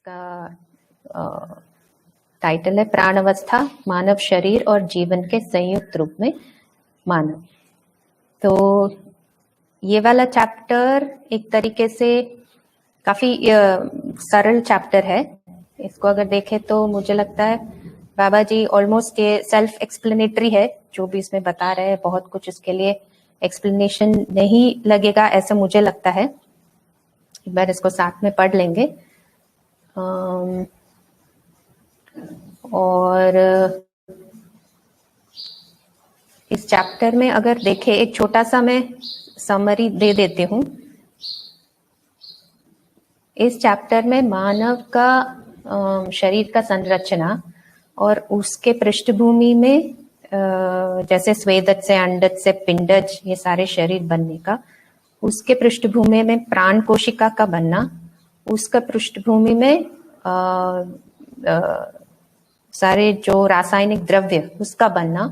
इसका टाइटल है प्राणावस्था, मानव शरीर और जीवन के संयुक्त रूप में मानव। तो ये वाला चैप्टर एक तरीके से काफी सरल चैप्टर है। इसको अगर देखें तो मुझे लगता है बाबा जी ऑलमोस्ट ये सेल्फ एक्सप्लेनेटरी है, जो भी इसमें बता रहे हैं बहुत कुछ इसके लिए एक्सप्लेनेशन नहीं लगेगा ऐसा मुझे लगता है। एक बार इसको साथ में पढ़ लेंगे। और इस चैप्टर में अगर देखें, एक छोटा सा मैं समरी दे देती हूँ। इस चैप्टर में मानव का शरीर का संरचना और उसके पृष्ठभूमि में जैसे स्वेदज से अंडज से पिंडज ये सारे शरीर बनने का, उसके पृष्ठभूमि में प्राण कोशिका का बनना, उसका पृष्ठभूमि में सारे जो रासायनिक द्रव्य उसका बनना,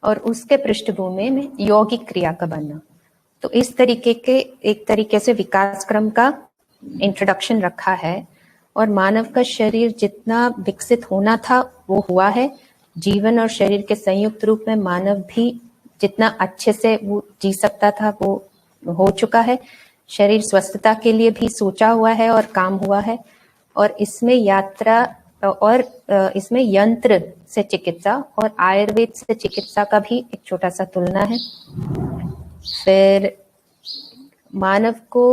और उसके पृष्ठभूमि में यौगिक क्रिया का बनना। तो इस तरीके के एक तरीके से विकास क्रम का इंट्रोडक्शन रखा है। और मानव का शरीर जितना विकसित होना था वो हुआ है। जीवन और शरीर के संयुक्त रूप में मानव भी जितना अच्छे से वो जी सकता था वो हो चुका है। शरीर स्वस्थता के लिए भी सोचा हुआ है और काम हुआ है। और इसमें यात्रा और इसमें यंत्र से चिकित्सा और आयुर्वेद से चिकित्सा का भी एक छोटा सा तुलना है। फिर मानव को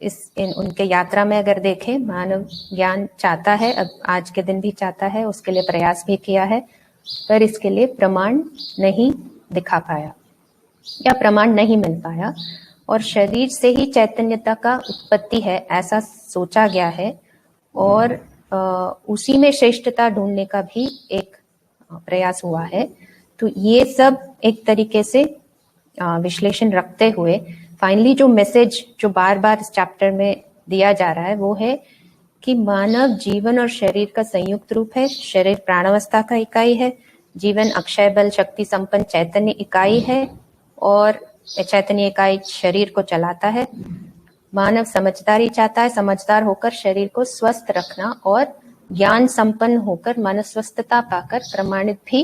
उनके यात्रा में अगर देखें, मानव ज्ञान चाहता है, अब आज के दिन भी चाहता है, उसके लिए प्रयास भी किया है, पर इसके लिए प्रमाण नहीं दिखा पाया या प्रमाण नहीं मिल पाया। और शरीर से ही चैतन्यता का उत्पत्ति है ऐसा सोचा गया है, और उसी में श्रेष्ठता ढूंढने का भी एक प्रयास हुआ है। तो ये सब एक तरीके से विश्लेषण रखते हुए फाइनली जो मैसेज जो बार बार इस चैप्टर में दिया जा रहा है वो है कि मानव जीवन और शरीर का संयुक्त रूप है। शरीर प्राणावस्था का इकाई है, जीवन अक्षय बल शक्ति संपन्न चैतन्य इकाई है, और चैतन्य इकाई शरीर को चलाता है। मानव समझदारी चाहता है, समझदार होकर शरीर को स्वस्थ रखना, और ज्ञान संपन्न होकर मानव स्वस्थता पाकर प्रमाणित भी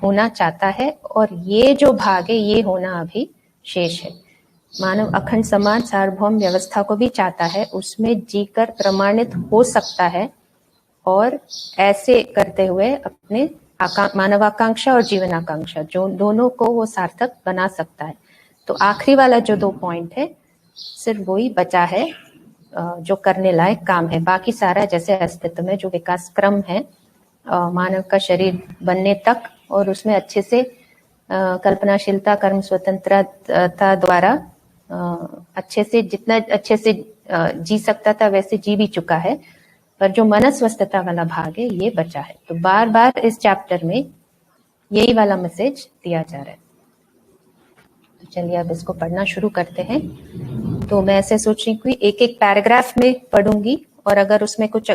होना चाहता है। और ये जो भाग है ये होना अभी शेष है। मानव अखंड समाज सार्वभौम व्यवस्था को भी चाहता है, उसमें जीकर प्रमाणित हो सकता है, और ऐसे करते हुए अपने मानवाकांक्षा और जीवन आकांक्षा जो दोनों को वो सार्थक बना सकता है। तो आखिरी वाला जो 2 पॉइंट है सिर्फ वही बचा है जो करने लायक काम है। बाकी सारा जैसे अस्तित्व में जो विकास क्रम है मानव का शरीर बनने तक, और उसमें अच्छे से कल्पनाशीलता कर्म स्वतंत्रता द्वारा अच्छे से जितना अच्छे से जी सकता था वैसे जी भी चुका है, पर जो मनस्वस्थता वाला भाग है ये बचा है। तो बार बार इस चैप्टर में यही वाला मैसेज दिया जा रहा है। तो चलिए अब इसको पढ़ना शुरू करते हैं। तो मैं ऐसे सोच रही हूँ एक एक पैराग्राफ में पढ़ूंगी, और अगर उसमें कुछ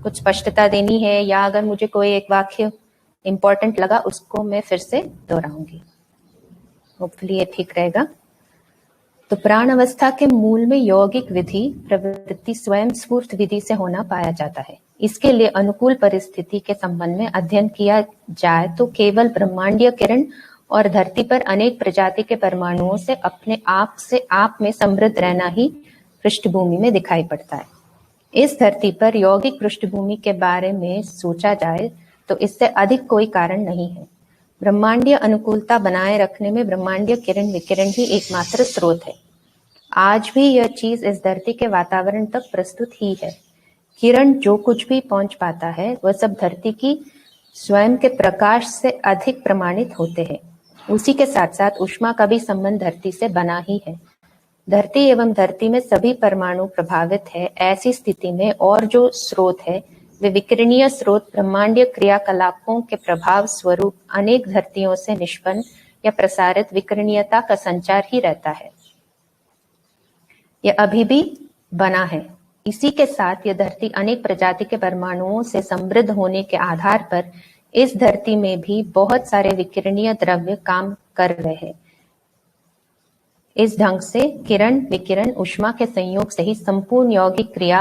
स्पष्टता देनी है या अगर मुझे कोई एक वाक्य इंपॉर्टेंट लगा उसको मैं फिर से दोहराऊंगी। होपफुली ये ठीक रहेगा। तो प्राण अवस्था के मूल में यौगिक विधि प्रवृत्ति स्वयं स्फूर्त विधि से होना पाया जाता है। इसके लिए अनुकूल परिस्थिति के संबंध में अध्ययन किया जाए तो केवल ब्रह्मांडीय किरण और धरती पर अनेक प्रजाति के परमाणुओं से अपने आप में समृद्ध रहना ही पृष्ठभूमि में दिखाई पड़ता है। इस धरती पर यौगिक पृष्ठभूमि के बारे में सोचा जाए तो इससे अधिक कोई कारण नहीं है। ब्रह्मांडीय अनुकूलता बनाए रखने में ब्रह्मांडीय किरण विकिरण ही एकमात्र स्रोत है। आज भी यह चीज इस धरती के वातावरण तक प्रस्तुत ही है। किरण जो कुछ भी पहुंच पाता है वह सब धरती की स्वयं के प्रकाश से अधिक प्रमाणित होते हैं। उसी के साथ साथ ऊष्मा का भी संबंध धरती से बना ही है। धरती एवं धरती में सभी परमाणु प्रभावित है। ऐसी स्थिति में और जो स्रोत है वे विकिरणीय स्रोत ब्रह्मांडीय क्रियाकलापों के प्रभाव स्वरूप अनेक धरतियों से निष्पन्न या प्रसारित विकिरणीयता का संचार ही रहता है। यह अभी भी बना है। इसी के साथ यह धरती अनेक प्रजाति के परमाणुओं से समृद्ध होने के आधार पर इस धरती में भी बहुत सारे विकिरणीय द्रव्य काम कर रहे हैं। इस ढंग से किरण विकिरण ऊष्मा के संयोग से ही संपूर्ण यौगिक क्रिया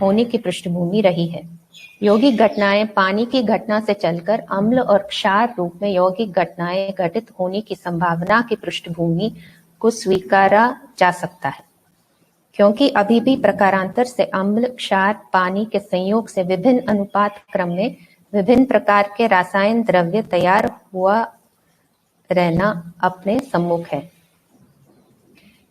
होने की पृष्ठभूमि रही है। यौगिक घटनाएं पानी की घटना से चलकर अम्ल और क्षार रूप में यौगिक घटनाएं घटित होने की संभावना की पृष्ठभूमि को स्वीकारा जा सकता है, क्योंकि अभी भी प्रकारांतर से अम्ल क्षार पानी के संयोग से विभिन्न अनुपात क्रम में विभिन्न प्रकार के रासायन द्रव्य तैयार हुआ रहना अपने सम्मुख है।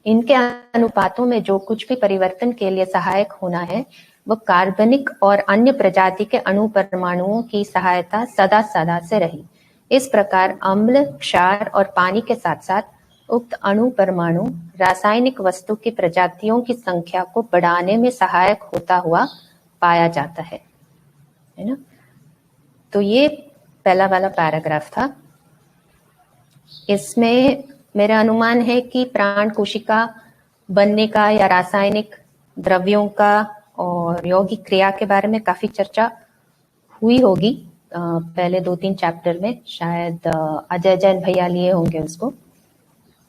इनके अनुपातों में जो कुछ भी परिवर्तन के लिए सहायक होना है वह कार्बनिक और अन्य प्रजाति के अणु परमाणुओं की सहायता सदा सदा से रही। इस प्रकार अम्ल क्षार और पानी के साथ साथ उक्त अणु परमाणु रासायनिक वस्तु की प्रजातियों की संख्या को बढ़ाने में सहायक होता हुआ पाया जाता है ना। तो ये पहला वाला पैराग्राफ था। इसमें मेरा अनुमान है कि प्राण कोशिका बनने का या रासायनिक द्रव्यों का और यौगिक क्रिया के बारे में काफी चर्चा हुई होगी पहले 2-3 चैप्टर में, शायद अजय जैन भैया लिए होंगे उसको।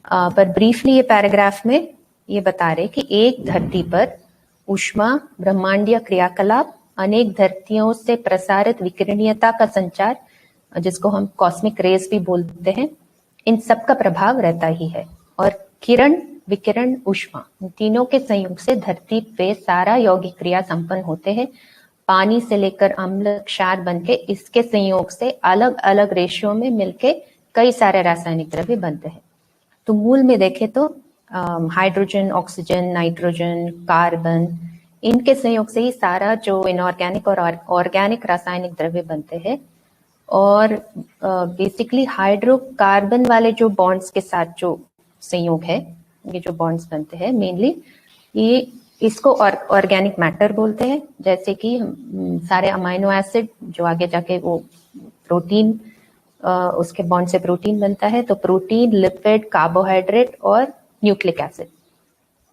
पर ब्रीफली ये पैराग्राफ में ये बता रहे कि एक धरती पर ऊष्मा ब्रह्मांडीय क्रियाकलाप, अनेक धरतियों से प्रसारित विकिरणीयता का संचार, जिसको हम कॉस्मिक रेज भी बोलते हैं, इन सब का प्रभाव रहता ही है। और किरण, विकिरण, ऊष्मा, इन तीनों के संयोग से धरती पे सारा यौगिक क्रिया संपन्न होते हैं। पानी से लेकर अम्ल क्षार बनके इसके संयोग से अलग अलग रेशियो में मिलके कई सारे रासायनिक द्रव्य बनते हैं। तो मूल में देखें तो हाइड्रोजन, ऑक्सीजन, नाइट्रोजन, कार्बन, इनके संयोग से ही सारा जो इनऑर्गेनिक और ऑर्गेनिक रासायनिक द्रव्य बनते हैं। और बेसिकली हाइड्रोकार्बन वाले जो बॉन्ड्स के साथ जो संयोग है, ये जो बॉन्ड्स बनते हैं मेनली, ये इसको ऑर्गेनिक मैटर बोलते हैं। जैसे कि सारे अमाइनो एसिड जो आगे जाके वो प्रोटीन, उसके बॉन्ड से प्रोटीन बनता है। तो प्रोटीन, लिपिड, कार्बोहाइड्रेट और न्यूक्लिक एसिड,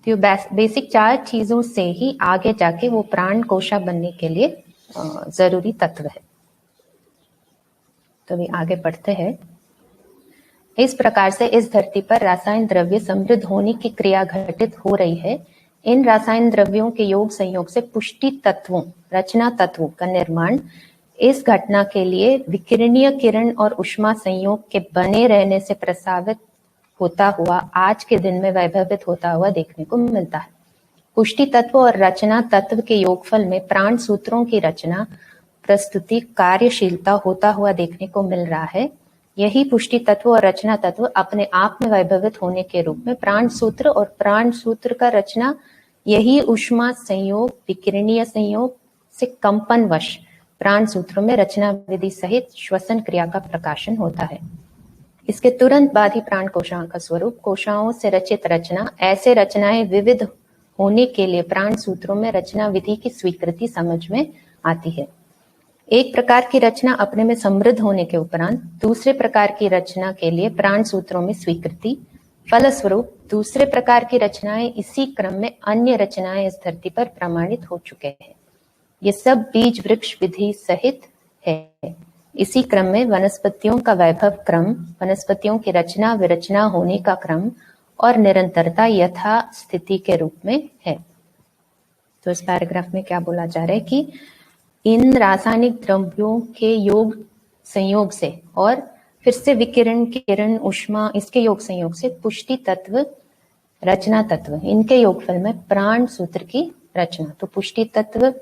तो बेसिक 4 चीजों से ही आगे जाके वो प्राण कोशा बनने के लिए जरूरी तत्व है। तो भी आगे बढ़ते हैं। इस प्रकार से इस धरती पर रासायन द्रव्य समृद्ध होने की क्रिया घटित हो रही है। इन रासायन द्रव्यों के योग संयोग से पुष्टि तत्वों, रचना तत्वों का निर्माण इस घटना के लिए विकिरणीय किरण और ऊष्मा संयोग के बने रहने से प्रसावित होता हुआ आज के दिन में वैभवित होता हुआ देखने को मिलता है। पुष्टि तत्व और रचना तत्व के योगफल में प्राण सूत्रों की रचना, प्रस्तुति, कार्यशीलता होता हुआ देखने को मिल रहा है। यही पुष्टि तत्व और रचना तत्व अपने आप में वैभवित होने के रूप में प्राण सूत्र और प्राण सूत्र का रचना, यही ऊष्मा संयोग, विकिरणीय संयोग से कंपनवश प्राण सूत्रों में रचना विधि सहित श्वसन क्रिया का प्रकाशन होता है। इसके तुरंत बाद ही प्राण कोशाओं का स्वरूप, कोशाओं से रचित रचना, ऐसे रचनाएं विविध होने के लिए प्राण सूत्रों में रचना विधि की स्वीकृति समझ में आती है। एक प्रकार की रचना अपने में समृद्ध होने के उपरांत दूसरे प्रकार की रचना के लिए प्राण सूत्रों में स्वीकृति, फलस्वरूप दूसरे प्रकार की रचनाएं इसी क्रम में अन्य रचनाएं इस धरती पर प्रमाणित हो चुके हैं। ये सब बीज वृक्ष विधि सहित है। इसी क्रम में वनस्पतियों का वैभव क्रम, वनस्पतियों की रचना विरचना होने का क्रम और निरंतरता यथा स्थिति के रूप में है। तो इस पैराग्राफ में क्या बोला जा रहा है कि इन रासायनिक द्रव्यों के योग संयोग से और फिर से विकिरण, किरण, ऊष्मा, इसके योग संयोग से पुष्टि तत्व, रचना तत्व, इनके योगफल में प्राण सूत्र की रचना। तो पुष्टि तत्व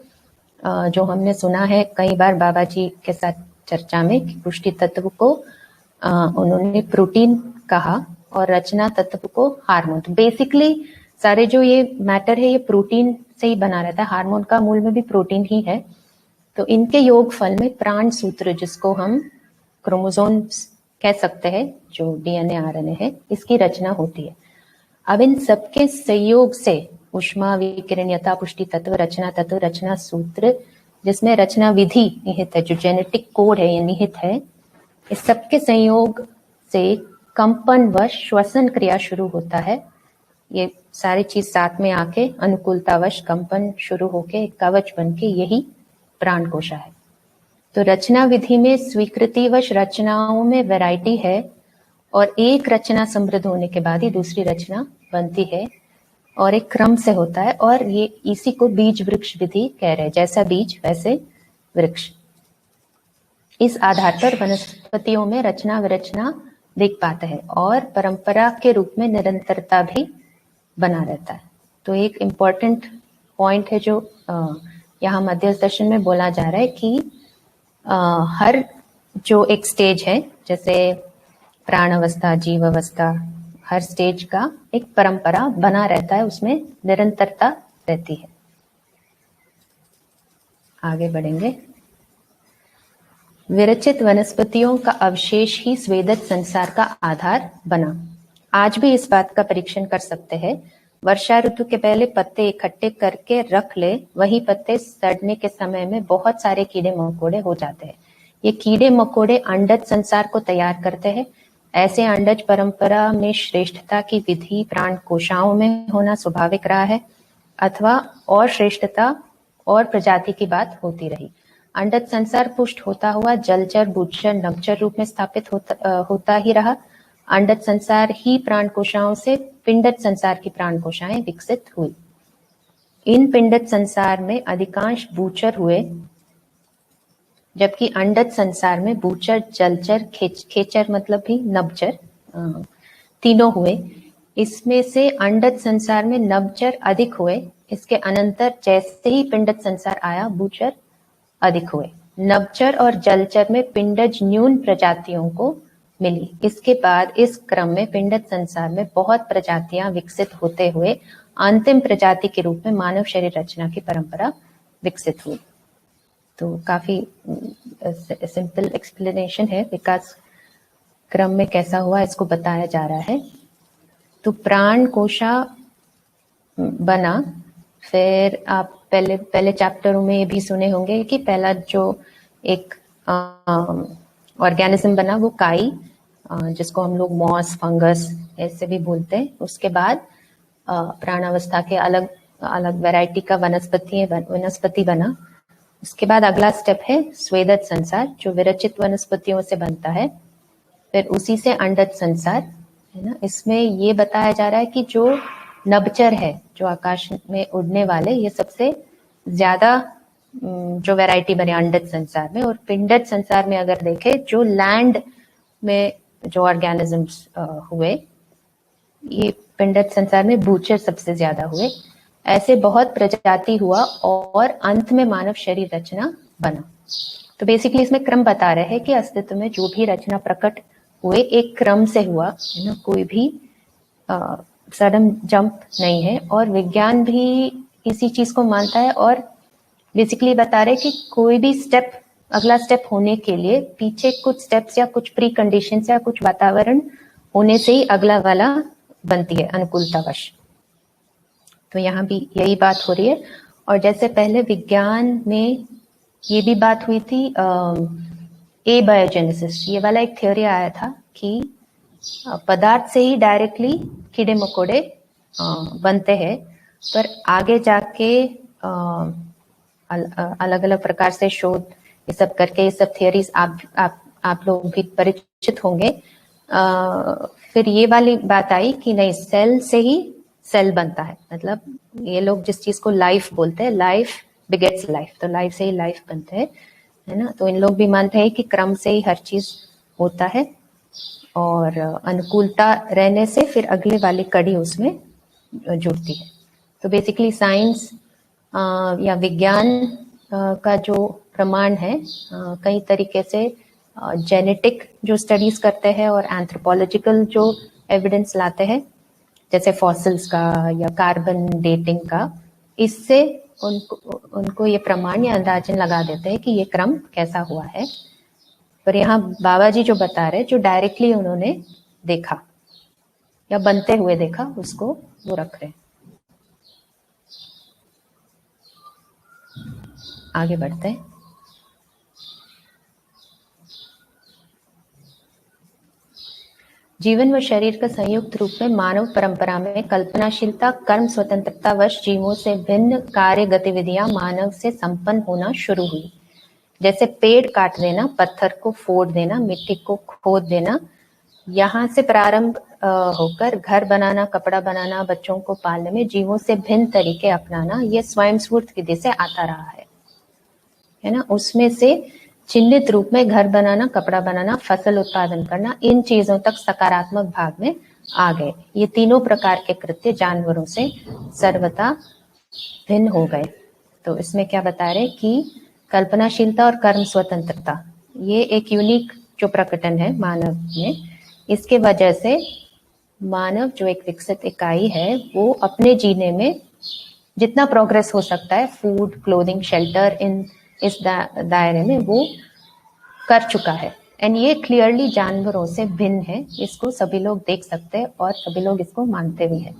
जो हमने सुना है कई बार बाबा जी के साथ चर्चा में कि पुष्टि तत्व को उन्होंने प्रोटीन कहा और रचना तत्व को हार्मोन। तो बेसिकली सारे जो ये मैटर है ये प्रोटीन से ही बना रहता है, हार्मोन का मूल में भी प्रोटीन ही है। तो इनके योगफल में प्राण सूत्र, जिसको हम क्रोमोसोम्स कह सकते हैं, जो डीएनए आरएनए है, इसकी रचना होती है। अब इन सबके संयोग से ऊष्मा, विकिरणीयता, पुष्टि तत्व, रचना तत्व, रचना सूत्र, जिसमें रचना विधि निहित है, जो जेनेटिक कोड है ये निहित है, इस सबके संयोग से कंपनवश श्वसन क्रिया शुरू होता है। ये सारी चीज साथ में आके अनुकूलतावश कंपन शुरू होके कवच बनके यही प्राण कोशा है। तो रचना विधि में स्वीकृतिवश रचनाओं में वैरायटी है और एक रचना समृद्ध होने के बाद ही दूसरी रचना बनती है। और एक क्रम से होता है, और ये इसी को बीज वृक्ष विधि कह रहे हैं, जैसा बीज वैसे वृक्ष। इस आधार पर वनस्पतियों में रचना विरचना दिख पाता है और परंपरा के रूप में निरंतरता भी बना रहता है। तो एक इम्पॉर्टेंट पॉइंट है जो यहाँ मध्यस्थ दर्शन में बोला जा रहा है कि हर जो एक स्टेज है, जैसे प्राण अवस्था, जीव अवस्था, हर स्टेज का एक परंपरा बना रहता है, उसमें निरंतरता रहती है। आगे बढ़ेंगे। विरचित वनस्पतियों का अवशेष ही स्वेदत संसार का आधार बना। आज भी इस बात का परीक्षण कर सकते हैं। वर्षा ऋतु के पहले पत्ते इकट्ठे करके रख ले, वही पत्ते सड़ने के समय में बहुत सारे कीड़े मकोड़े हो जाते हैं। ये कीड़े मकोड़े अंडज संसार को तैयार करते हैं। ऐसे अंडज परंपरा में श्रेष्ठता की विधि प्राण कोशाओं में होना स्वाभाविक रहा है, अथवा और श्रेष्ठता और प्रजाति की बात होती रही। अंडज संसार पुष्ट होता हुआ जलचर, भूचर, नभचर रूप में स्थापित होता ही रहा। अंडज संसार ही प्राण कोशाओं से पिंडज संसार की प्राण कोशाएं विकसित हुई। इन पिंडज संसार में अधिकांश भूचर हुए, जबकि अंडज संसार में भूचर, जलचर, खेचर मतलब भी नभचर तीनों हुए। इसमें से अंडज संसार में नभचर अधिक हुए। इसके अनंतर जैसे ही पिंडज संसार आया, भूचर अधिक हुए। नभचर और जलचर में पिंडज न्यून प्रजातियों को मिली। इसके बाद इस क्रम में पिंडज संसार में बहुत प्रजातियां विकसित होते हुए अंतिम प्रजाति के रूप में मानव शरीर रचना की परंपरा विकसित हुई। तो काफी सिंपल एक्सप्लेनेशन है, विकास क्रम में कैसा हुआ इसको बताया जा रहा है। तो प्राण कोशा बना, फिर आप पहले चैप्टरों में ये भी सुने होंगे कि पहला जो एक ऑर्गेनिज्म बना वो काई, जिसको हम लोग मॉस, फंगस ऐसे भी बोलते हैं। उसके बाद प्राणावस्था के अलग अलग वैरायटी का वनस्पति बना। उसके बाद अगला स्टेप है स्वेदज संसार, जो विरचित वनस्पतियों से बनता है। फिर उसी से अंडज संसार है ना। इसमें ये बताया जा रहा है कि जो नभचर है, जो आकाश में उड़ने वाले, ये सबसे ज्यादा जो वैरायटी बने अंडज संसार में। और पिंडज संसार में अगर देखें, जो लैंड में जो ऑर्गेनिजम्स हुए, ये पिंडज संसार में भूचर सबसे ज्यादा हुए। ऐसे बहुत प्रजाति हुआ और अंत में मानव शरीर रचना बना। तो बेसिकली इसमें क्रम बता रहे हैं कि अस्तित्व में जो भी रचना प्रकट हुए एक क्रम से हुआ है ना, कोई भी सडन जंप नहीं है। और विज्ञान भी इसी चीज को मानता है और बेसिकली बता रहे कि कोई भी स्टेप, अगला स्टेप होने के लिए पीछे कुछ स्टेप्स या कुछ प्री कंडीशंस या कुछ वातावरण होने से ही अगला वाला बनती है अनुकूलतावश। तो यहाँ भी यही बात हो रही है। और जैसे पहले विज्ञान में ये भी बात हुई थी, एबायोजेनेसिस, ये वाला एक थ्योरी आया था कि पदार्थ से ही डायरेक्टली कीड़े मकोड़े बनते हैं, पर आगे जाके अलग अलग प्रकार से शोध ये सब करके, ये सब थियरीज आप लोग भी परिचित होंगे। फिर ये वाली बात आई कि नहीं, सेल से ही सेल बनता है। मतलब ये लोग जिस चीज को लाइफ बोलते हैं, लाइफ बिगेट्स लाइफ, तो लाइफ से ही लाइफ बनते हैं, है ना। तो इन लोग भी मानते हैं कि क्रम से ही हर चीज होता है और अनुकूलता रहने से फिर अगले वाली कड़ी उसमें जुड़ती है। तो बेसिकली साइंस या विज्ञान का जो प्रमाण है, कई तरीके से जेनेटिक जो स्टडीज करते हैं और एंथ्रोपोलॉजिकल जो एविडेंस लाते हैं, जैसे फॉसिल्स का या कार्बन डेटिंग का, इससे उनको ये प्रमाण या अंदाजन लगा देते हैं कि ये क्रम कैसा हुआ है। पर यहाँ बाबा जी जो बता रहे, जो डायरेक्टली उन्होंने देखा या बनते हुए देखा, उसको वो रख रहे हैं। आगे बढ़ते हैं। जीवन व शरीर का संयुक्त रूप में मानव परंपरा में कल्पनाशीलता, कर्म स्वतंत्रतावश जीवों से भिन्न कार्य गतिविधियां मानव से संपन्न होना शुरू हुई। जैसे पेड़ काट देना, पत्थर को फोड़ देना, मिट्टी को खोद देना, यहाँ से प्रारंभ होकर घर बनाना, कपड़ा बनाना, बच्चों को पालने में जीवों से भिन्न तरीके अपनाना, ये स्वयं स्फूर्त विधि से आता रहा है ना। उसमें से चिन्हित रूप में घर बनाना, कपड़ा बनाना, फसल उत्पादन करना, इन चीजों तक सकारात्मक भाग में आ गए। ये तीनों प्रकार के कृत्य जानवरों से सर्वथा भिन्न हो गए। तो इसमें क्या बता रहे कि कल्पनाशीलता और कर्म स्वतंत्रता, ये एक यूनिक जो प्रकटन है मानव में, इसके वजह से मानव जो एक विकसित इकाई है वो अपने जीने में जितना प्रोग्रेस हो सकता है, फूड, क्लोथिंग, शेल्टर, इस दायरे में वो कर चुका है। एंड ये क्लियरली जानवरों से भिन्न है, इसको सभी लोग देख सकते हैं और सभी लोग इसको मानते भी हैं।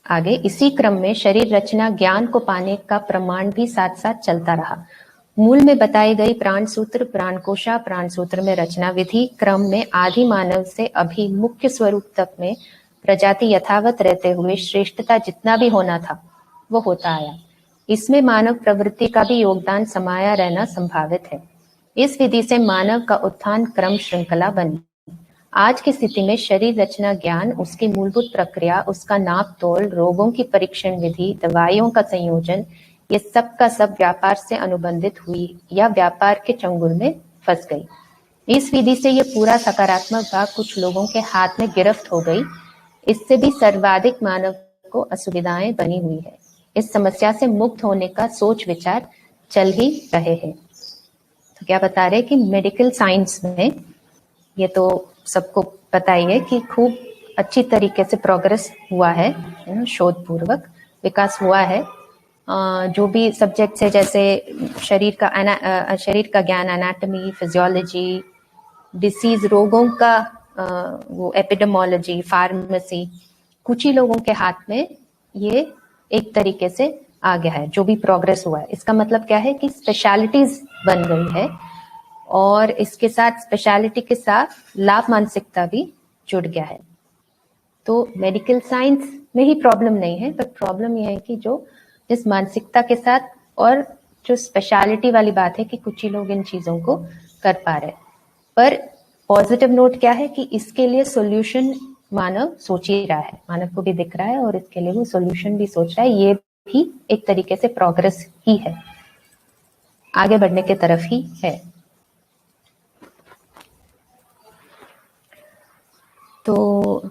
आगे इसी क्रम में शरीर रचना ज्ञान को पाने का प्रमाण भी साथ साथ चलता रहा। मूल में बताई गई प्राण सूत्र, प्राणकोशा, प्राण सूत्र में रचना विधि क्रम में आदि मानव से अभी मुख्य स्वरूप तक में प्रजाति यथावत रहते हुए श्रेष्ठता जितना भी होना था वो होता आया। इसमें मानव प्रवृत्ति का भी योगदान समाया रहना संभावित है। इस विधि से मानव का उत्थान क्रम श्रृंखला बनी। आज की स्थिति में शरीर रचना ज्ञान, उसकी मूलभूत प्रक्रिया, उसका नाप तोल, रोगों की परीक्षण विधि, दवाइयों का संयोजन, ये सब का सब व्यापार से अनुबंधित हुई या व्यापार के चंगुल में फंस गई। इस विधि से ये पूरा सकारात्मक भाग कुछ लोगों के हाथ में गिरफ्त हो गई। इससे भी सर्वाधिक मानव को असुविधाएं बनी हुई है। इस समस्या से मुक्त होने का सोच विचार चल ही रहे हैं। तो क्या बता रहे कि मेडिकल साइंस में ये तो सबको पता ही है कि खूब अच्छी तरीके से प्रोग्रेस हुआ है, शोध पूर्वक विकास हुआ है। जो भी सब्जेक्ट्स है जैसे शरीर का ज्ञान, एनाटॉमी, फिजियोलॉजी, डिसीज, रोगों का वो एपिडेमोलॉजी, फार्मेसी, कुछ ही लोगों के हाथ में ये एक तरीके से आ गया है। जो भी प्रोग्रेस हुआ है, इसका मतलब क्या है कि स्पेशलिटीज बन गई है और इसके साथ स्पेशलिटी के साथ लाभ मानसिकता भी जुड़ गया है। तो मेडिकल साइंस में ही प्रॉब्लम नहीं है, पर प्रॉब्लम यह है कि जो इस मानसिकता के साथ और जो स्पेशलिटी वाली बात है कि कुछ ही लोग इन चीजों को कर पा रहे हैं। पर पॉजिटिव नोट क्या है कि इसके लिए सॉल्यूशन मानव सोच ही रहा है, मानव को भी दिख रहा है और इसके लिए वो सॉल्यूशन भी सोच रहा है। ये भी एक तरीके से प्रोग्रेस ही है, आगे बढ़ने के तरफ ही है। तो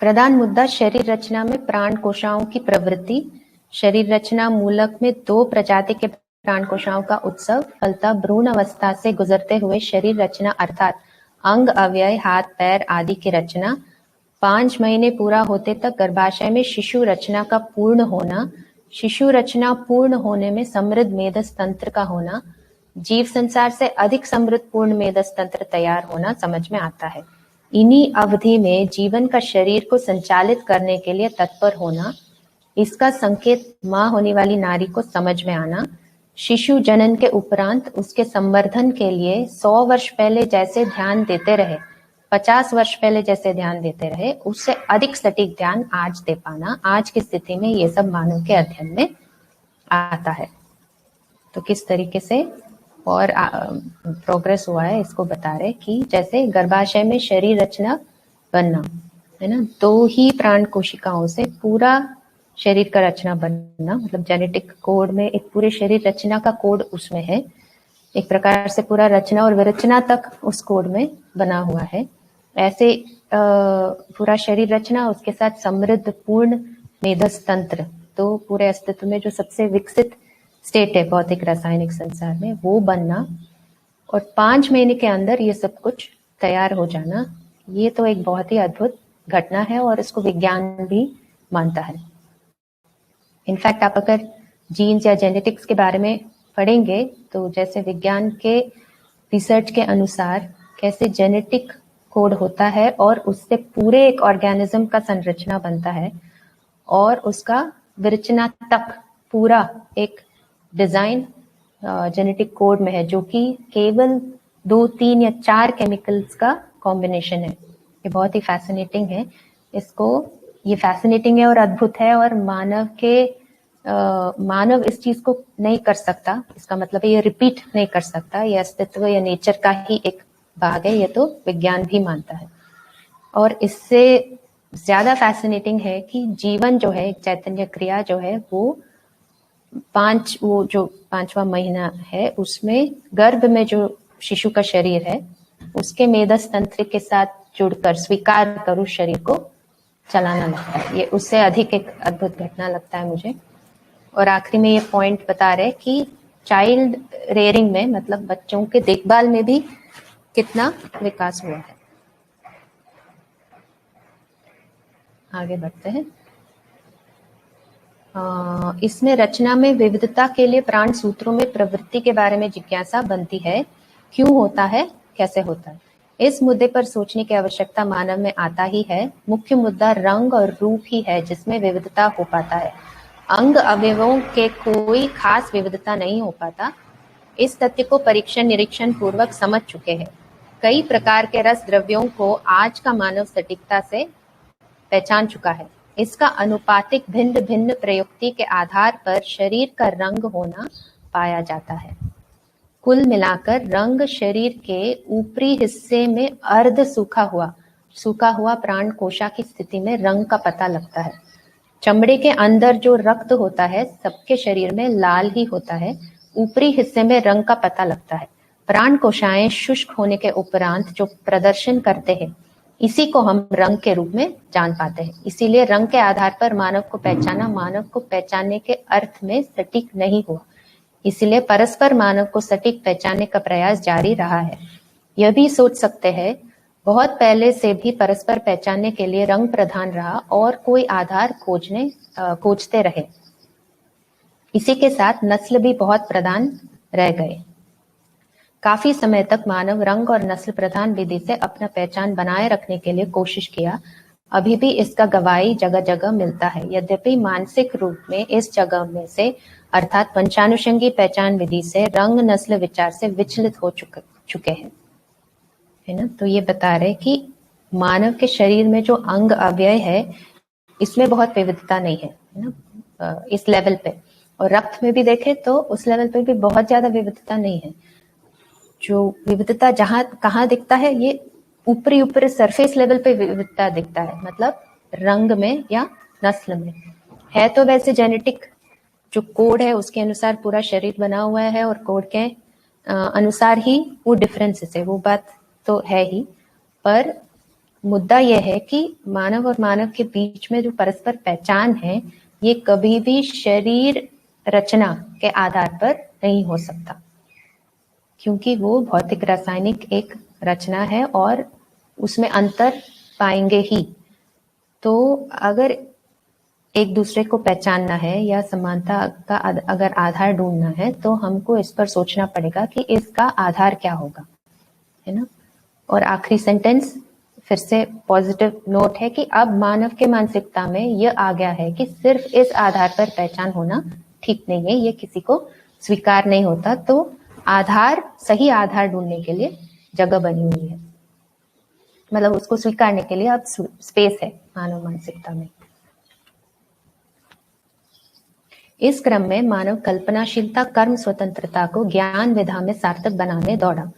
प्रधान मुद्दा शरीर रचना में प्राण कोशाओं की प्रवृत्ति। शरीर रचना मूलक में दो प्रजाति के प्राण कोशाओं का उत्सव, फलतः भ्रूण अवस्था से गुजरते हुए शरीर रचना अर्थात अंग, अवयव, हाथ, पैर आदि की रचना, 5 महीने पूरा होते तक गर्भाशय में शिशु रचना का पूर्ण होना, शिशु रचना पूर्ण होने में समृद्ध मेदस तंत्र का होना, जीव संसार से अधिक समृद्ध पूर्ण मेदस तंत्र तैयार होना समझ में आता है। इन्हीं अवधि में जीवन का शरीर को संचालित करने के लिए तत्पर होना, इसका संकेत मां होने वाली नारी को समझ में आना, शिशु जनन के उपरांत उसके संवर्धन के लिए 100 वर्ष पहले जैसे ध्यान देते रहे, 50 वर्ष पहले जैसे ध्यान देते रहे, उससे अधिक सटीक ध्यान आज दे पाना, आज की स्थिति में ये सब मानव के अध्ययन में आता है। तो किस तरीके से और प्रोग्रेस हुआ है इसको बता रहे कि जैसे गर्भाशय में शरीर रचना बनना है ना, 2 ही प्राण कोशिकाओं से पूरा शरीर का रचना बनना, मतलब जेनेटिक कोड में एक पूरे शरीर रचना का कोड उसमें है, एक प्रकार से पूरा रचना और विरचना तक उस कोड में बना हुआ है। ऐसे पूरा शरीर रचना, उसके साथ समृद्ध पूर्ण मेधस तंत्र, तो पूरे अस्तित्व में जो सबसे विकसित स्टेट है भौतिक रासायनिक संसार में, वो बनना और 5 महीने के अंदर ये सब कुछ तैयार हो जाना, ये तो एक बहुत ही अद्भुत घटना है और इसको विज्ञान भी मानता है। इनफैक्ट आप अगर जीन्स या जेनेटिक्स के बारे में पढ़ेंगे तो जैसे विज्ञान के रिसर्च के अनुसार कैसे जेनेटिक कोड होता है और उससे पूरे एक ऑर्गेनिज्म का संरचना बनता है और उसका विरचना तक पूरा एक डिजाइन जेनेटिक कोड में है, जो कि केवल 2, 3 या 4 केमिकल्स का कॉम्बिनेशन है। ये बहुत ही फैसिनेटिंग है, इसको ये फैसिनेटिंग है और अद्भुत है और मानव के मानव इस चीज को नहीं कर सकता, इसका मतलब है ये रिपीट नहीं कर सकता, ये अस्तित्व या नेचर का ही एक भाग है, ये तो विज्ञान भी मानता है। और इससे ज्यादा फैसिनेटिंग है कि जीवन जो है, चैतन्य क्रिया जो है, वो जो 5वां महीना है उसमें गर्भ में जो शिशु का शरीर है उसके मेदस तंत्र के साथ जुड़कर स्वीकार कर उस शरीर को चलाना लगता है। ये उससे अधिक एक अद्भुत घटना लगता है मुझे। और आखिरी में ये पॉइंट बता रहे कि चाइल्ड रेयरिंग में, मतलब बच्चों के देखभाल में भी कितना विकास हुआ है। आगे बढ़ते हैं। इसमें रचना में विविधता के लिए प्राण सूत्रों में प्रवृत्ति के बारे में जिज्ञासा बनती है। क्यों होता है, कैसे होता है, इस मुद्दे पर सोचने की आवश्यकता मानव में आता ही है। मुख्य मुद्दा रंग और रूप ही है जिसमें विविधता हो पाता है। अंग अवयवों के कोई खास विविधता नहीं हो पाता। इस तथ्य को परीक्षण निरीक्षण पूर्वक समझ चुके हैं। कई प्रकार के रस द्रव्यों को आज का मानव सटीकता से पहचान चुका है। इसका अनुपातिक भिन्न भिन्न प्रयुक्ति के आधार पर शरीर का रंग होना पाया जाता है। कुल मिलाकर रंग शरीर के ऊपरी हिस्से में अर्ध सूखा हुआ प्राण कोशा की स्थिति में रंग का पता लगता है। चमड़े के अंदर जो रक्त होता है सबके शरीर में लाल ही होता है। ऊपरी हिस्से में रंग का पता लगता है। प्राण कोशाएं शुष्क होने के उपरांत जो प्रदर्शन करते हैं इसी को हम रंग के रूप में जान पाते हैं। इसीलिए रंग के आधार पर मानव को पहचाना मानव को पहचानने के अर्थ में सटीक नहीं हुआ। इसलिए परस्पर मानव को सटीक पहचानने का प्रयास जारी रहा है। यह भी सोच सकते हैं बहुत पहले से भी परस्पर पहचानने के लिए रंग प्रधान रहा और कोई आधार खोजते रहे। इसी के साथ नस्ल भी बहुत प्रधान रह गए। काफी समय तक मानव रंग और नस्ल प्रधान विधि से अपना पहचान बनाए रखने के लिए कोशिश किया। अभी भी इसका गवाही जगह जगह मिलता है। यद्यपि मानसिक रूप में इस जगह में से अर्थात पंचानुषंगी पहचान विधि से रंग नस्ल विचार से विचलित हो चुके हैं, है ना। तो ये बता रहे कि मानव के शरीर में जो अंग अवयव है इसमें बहुत विविधता नहीं है ना, इस लेवल पे। और रक्त में भी देखे तो उस लेवल पे भी बहुत ज्यादा विविधता नहीं है। जो विविधता कहाँ दिखता है, ये ऊपरी सरफेस लेवल पे विविधता दिखता है, मतलब रंग में या नस्ल में है। तो वैसे जेनेटिक जो कोड है उसके अनुसार पूरा शरीर बना हुआ है और कोड के अनुसार ही वो डिफरेंसेस है, वो बात तो है ही। पर मुद्दा यह है कि मानव और मानव के बीच में जो परस्पर पहचान है ये कभी भी शरीर रचना के आधार पर नहीं हो सकता, क्योंकि वो भौतिक रासायनिक एक रचना है और उसमें अंतर पाएंगे ही। तो अगर एक दूसरे को पहचानना है या समानता का अगर आधार ढूंढना है तो हमको इस पर सोचना पड़ेगा कि इसका आधार क्या होगा, है ना। और आखिरी सेंटेंस फिर से पॉजिटिव नोट है कि अब मानव के मानसिकता में यह आ गया है कि सिर्फ इस आधार पर पहचान होना ठीक नहीं है, ये किसी को स्वीकार नहीं होता। तो सही आधार ढूंढने के लिए जगह बनी हुई है, मतलब उसको स्वीकारने के लिए अब स्पेस है मानव मानसिकता में। इस क्रम में मानव कल्पनाशीलता कर्म स्वतंत्रता को ज्ञान विधा में सार्थक बनाने दौड़ा।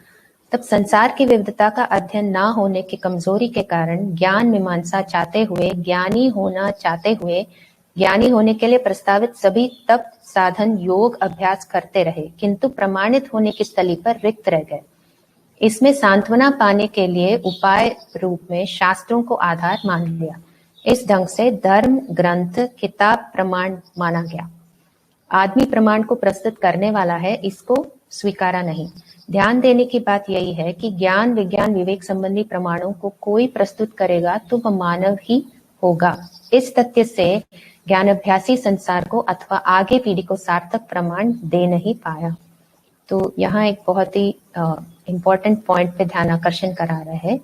तब संसार की विविधता का अध्ययन न होने की कमजोरी के कारण ज्ञान मीमांसा चाहते हुए, ज्ञानी होने के लिए प्रस्तावित सभी तप साधन योग अभ्यास करते रहे, किंतु प्रमाणित होने की स्थली पर रिक्त रह गए। इसमें सांत्वना पाने के लिए उपाय रूप में शास्त्रों को आधार मान लिया। इस ढंग से धर्म ग्रंथ किताब प्रमाण माना गया। आदमी प्रमाण को प्रस्तुत करने वाला है, इसको स्वीकारा नहीं। ध्यान देने की बात यही है कि ज्ञान विज्ञान विवेक संबंधी प्रमाणों को कोई प्रस्तुत करेगा तो वह मानव ही होगा। इस तथ्य से ज्ञानाभ्यासी संसार को अथवा आगे पीढ़ी को सार्थक प्रमाण दे नहीं पाया। तो यहाँ एक बहुत ही इम्पोर्टेंट पॉइंट पे ध्यान आकर्षण करा रहा है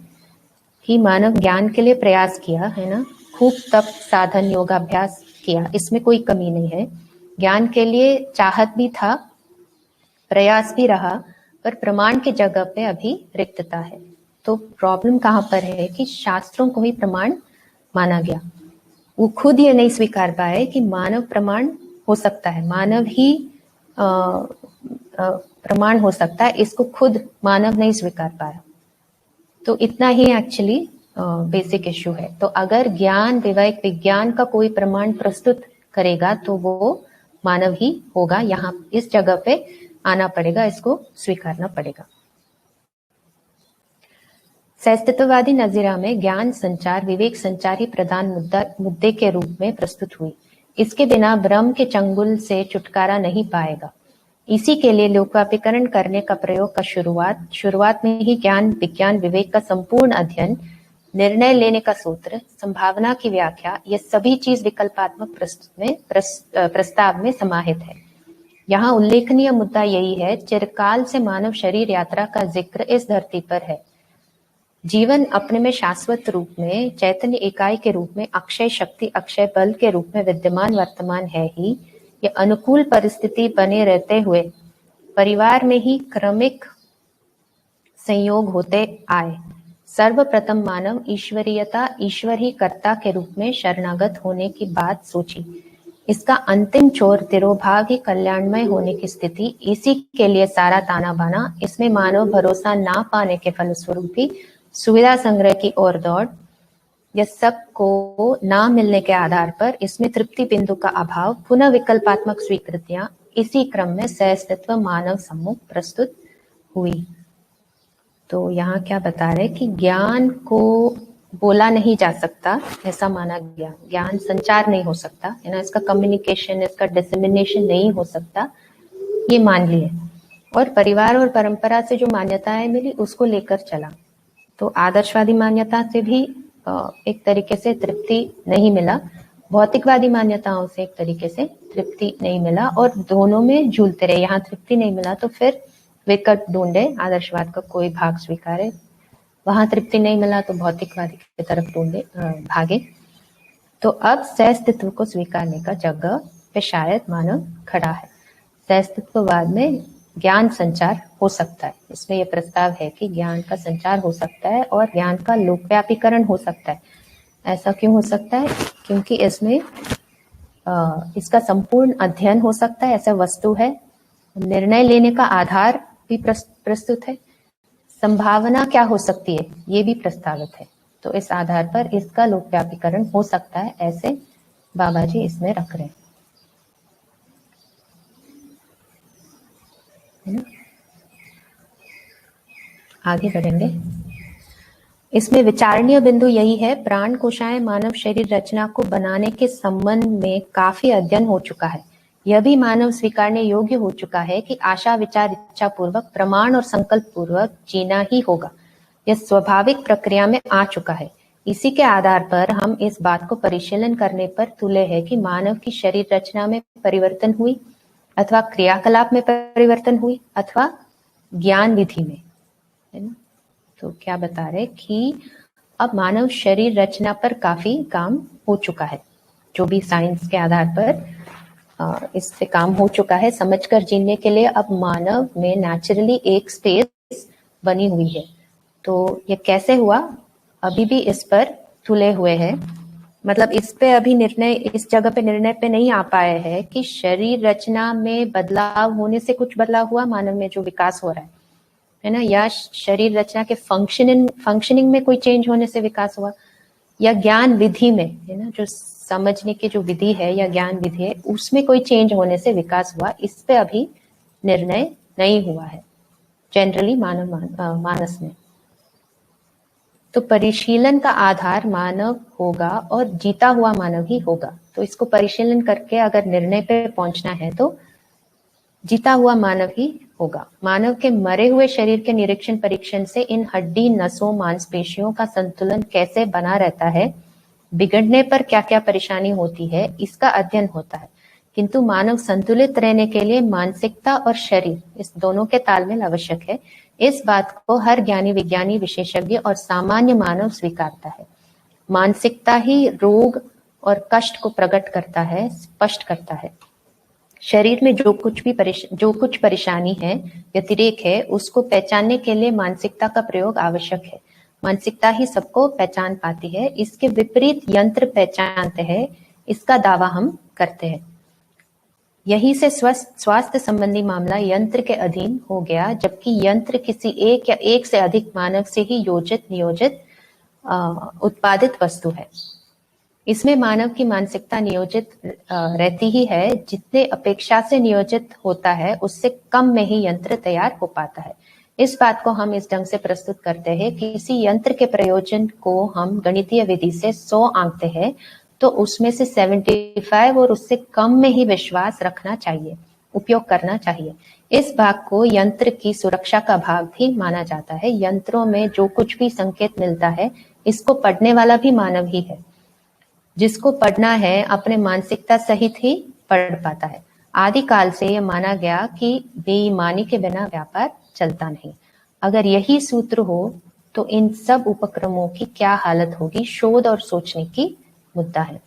कि मानव ज्ञान के लिए प्रयास किया, है ना, खूब तप साधन योगाभ्यास किया, इसमें कोई कमी नहीं है। ज्ञान के लिए चाहत भी था, प्रयास भी रहा, पर प्रमाण की जगह पे अभी रिक्तता है। तो प्रॉब्लम कहाँ पर है कि शास्त्रों को ही प्रमाण माना गया। वो खुद ये नहीं स्वीकार पाए कि मानव प्रमाण हो सकता है, मानव ही प्रमाण हो सकता है, इसको खुद मानव नहीं स्वीकार पाया। तो इतना ही एक्चुअली बेसिक इश्यू है। तो अगर ज्ञान विवेक विज्ञान का कोई प्रमाण प्रस्तुत करेगा तो वो मानव ही होगा, यहाँ इस जगह पे आना पड़ेगा, इसको स्वीकारना पड़ेगा। सहस्तित्ववादी नजीरा में ज्ञान संचार विवेक संचार ही प्रधान मुद्दे के रूप में प्रस्तुत हुई। इसके बिना ब्रह्म के चंगुल से छुटकारा नहीं पाएगा। इसी के लिए लोकापीकरण करने का प्रयोग का शुरुआत में ही ज्ञान विज्ञान विवेक का संपूर्ण अध्ययन, निर्णय लेने का सूत्र, संभावना की व्याख्या, ये सभी चीज विकल्पात्मक प्रस्ताव में समाहित है। यहाँ उल्लेखनीय मुद्दा यही है, चिरकाल से मानव शरीर यात्रा का जिक्र इस धरती पर है। जीवन अपने में शाश्वत रूप में चैतन्य इकाई के रूप में अक्षय शक्ति अक्षय बल के रूप में विद्यमान वर्तमान है ही। ये अनुकूल परिस्थिति बने रहते हुए परिवार में ही क्रमिक संयोग होते आए। सर्वप्रथम मानव ईश्वरीयता ईश्वर ही कर्ता के रूप में शरणागत होने की बात सोची। इसका अंतिम छोर तिरोभाव ही कल्याणमय होने की स्थिति, इसी के लिए सारा ताना बाना, इसमें मानव भरोसा ना पाने के फलस्वरूप ही सुविधा संग्रह की ओर दौड़, यह सब को ना मिलने के आधार पर इसमें तृप्ति बिंदु का अभाव, पुनः विकल्पात्मक स्वीकृतियां, इसी क्रम में सहअस्तित्व मानव सम्मुख प्रस्तुत हुई। तो यहाँ क्या बता रहे कि ज्ञान को बोला नहीं जा सकता, ऐसा माना गया। ज्ञान संचार नहीं हो सकता, है ना, इसका कम्युनिकेशन, इसका डिसेमिनेशन नहीं हो सकता, ये मान लिए। और परिवार और परंपरा से जो मान्यताएं मिली उसको लेकर चला। तो आदर्शवादी मान्यता से भी एक तरीके से तृप्ति नहीं मिला, भौतिकवादी मान्यताओं से एक तरीके से तृप्ति नहीं मिला, और दोनों में झूलते रहे। यहाँ तृप्ति नहीं मिला तो फिर विकल्प ढूंढे, आदर्शवाद का कोई भाग स्वीकारे, वहां तृप्ति नहीं मिला तो भौतिकवादी की तरफ ढूंढे भागे। तो अब सहअस्तित्व को स्वीकारने का जगह पे शायद मानव खड़ा है। सहअस्तित्ववाद में ज्ञान संचार हो सकता है, इसमें यह प्रस्ताव है कि ज्ञान का संचार हो सकता है और ज्ञान का लोकव्यापीकरण हो सकता है। ऐसा क्यों हो सकता है? क्योंकि इसमें इसका संपूर्ण अध्ययन हो सकता है, ऐसा वस्तु है। निर्णय लेने का आधार भी प्रस्तुत है। संभावना क्या हो सकती है ये भी प्रस्तावित है। तो इस आधार पर इसका लोकव्यापीकरण हो सकता है, ऐसे बाबा जी इसमें रख रहे हैं। आगे बढ़ेंगे। इसमें विचारणीय बिंदु यही है, प्राण कोशाएं मानव शरीर रचना को बनाने के संबंध में काफी अध्ययन हो चुका है। यह भी मानव स्वीकारने योग्य हो चुका है कि आशा विचार इच्छा पूर्वक प्रमाण और संकल्प पूर्वक जीना ही होगा। यह स्वाभाविक प्रक्रिया में आ चुका है। इसी के आधार पर हम इस बात को परिशीलन करने पर तुले है कि मानव की शरीर रचना में परिवर्तन हुई अथवा क्रियाकलाप में परिवर्तन हुई अथवा ज्ञान विधि में, है ना। तो क्या बता रहे कि अब मानव शरीर रचना पर काफी काम हो चुका है, जो भी साइंस के आधार पर इस पे काम हो चुका है। समझकर जीने के लिए अब मानव में नेचुरली एक स्पेस बनी हुई है। तो ये कैसे हुआ, अभी भी इस पर तुले हुए हैं। मतलब इस पे अभी निर्णय, इस जगह पे निर्णय पे नहीं आ पाए हैं कि शरीर रचना में बदलाव होने से कुछ बदलाव हुआ मानव में, जो विकास हो रहा है ना, या शरीर रचना के फंक्शनिंग में कोई चेंज होने से विकास हुआ, या ज्ञान विधि में, है ना, जो समझने की जो विधि है या ज्ञान विधि है उसमें कोई चेंज होने से विकास हुआ। इस पे अभी निर्णय नहीं हुआ है जनरली मानस में। तो परिशीलन का आधार मानव होगा और जीता हुआ मानव ही होगा। तो इसको परिशीलन करके अगर निर्णय पे पहुंचना है तो जीता हुआ मानव ही होगा। मानव के मरे हुए शरीर के निरीक्षण परीक्षण से इन हड्डी नसों मांसपेशियों का संतुलन कैसे बना रहता है, बिगड़ने पर क्या क्या परेशानी होती है, इसका अध्ययन होता है। किंतु मानव संतुलित रहने के लिए मानसिकता और शरीर, इस दोनों के तालमेल आवश्यक है। इस बात को हर ज्ञानी विज्ञानी विशेषज्ञ और सामान्य मानव स्वीकारता है। मानसिकता ही रोग और कष्ट को प्रकट करता है, स्पष्ट करता है। शरीर में जो कुछ परेशानी है, व्यतिरेक है, उसको पहचानने के लिए मानसिकता का प्रयोग आवश्यक है। मानसिकता ही सबको पहचान पाती है, इसके विपरीत यंत्र पहचानते हैं, इसका दावा हम करते हैं। यही से स्वास्थ्य संबंधी मामला यंत्र के अधीन हो गया, जबकि यंत्र किसी एक या एक से अधिक मानव से ही योजित नियोजित उत्पादित वस्तु है। इसमें मानव की मानसिकता नियोजित रहती ही है। जितने अपेक्षा से नियोजित होता है उससे कम में ही यंत्र तैयार हो पाता है। इस बात को हम इस ढंग से प्रस्तुत करते हैं कि किसी यंत्र के प्रयोजन को हम गणितीय विधि से 100 आंकते हैं तो उसमें से 75 और उससे कम में ही विश्वास रखना चाहिए, उपयोग करना चाहिए। इस भाग को यंत्र की सुरक्षा का भाग भी माना जाता है। यंत्रों में जो कुछ भी संकेत मिलता है इसको पढ़ने वाला भी मानव ही है। जिसको पढ़ना है अपने मानसिकता सहित ही पढ़ पाता है। आदिकाल से यह माना गया कि बेईमानी के बिना व्यापार चलता नहीं। अगर यही सूत्र हो तो इन सब उपक्रमों की क्या हालत होगी, शोध और सोचने की मुद्दा है।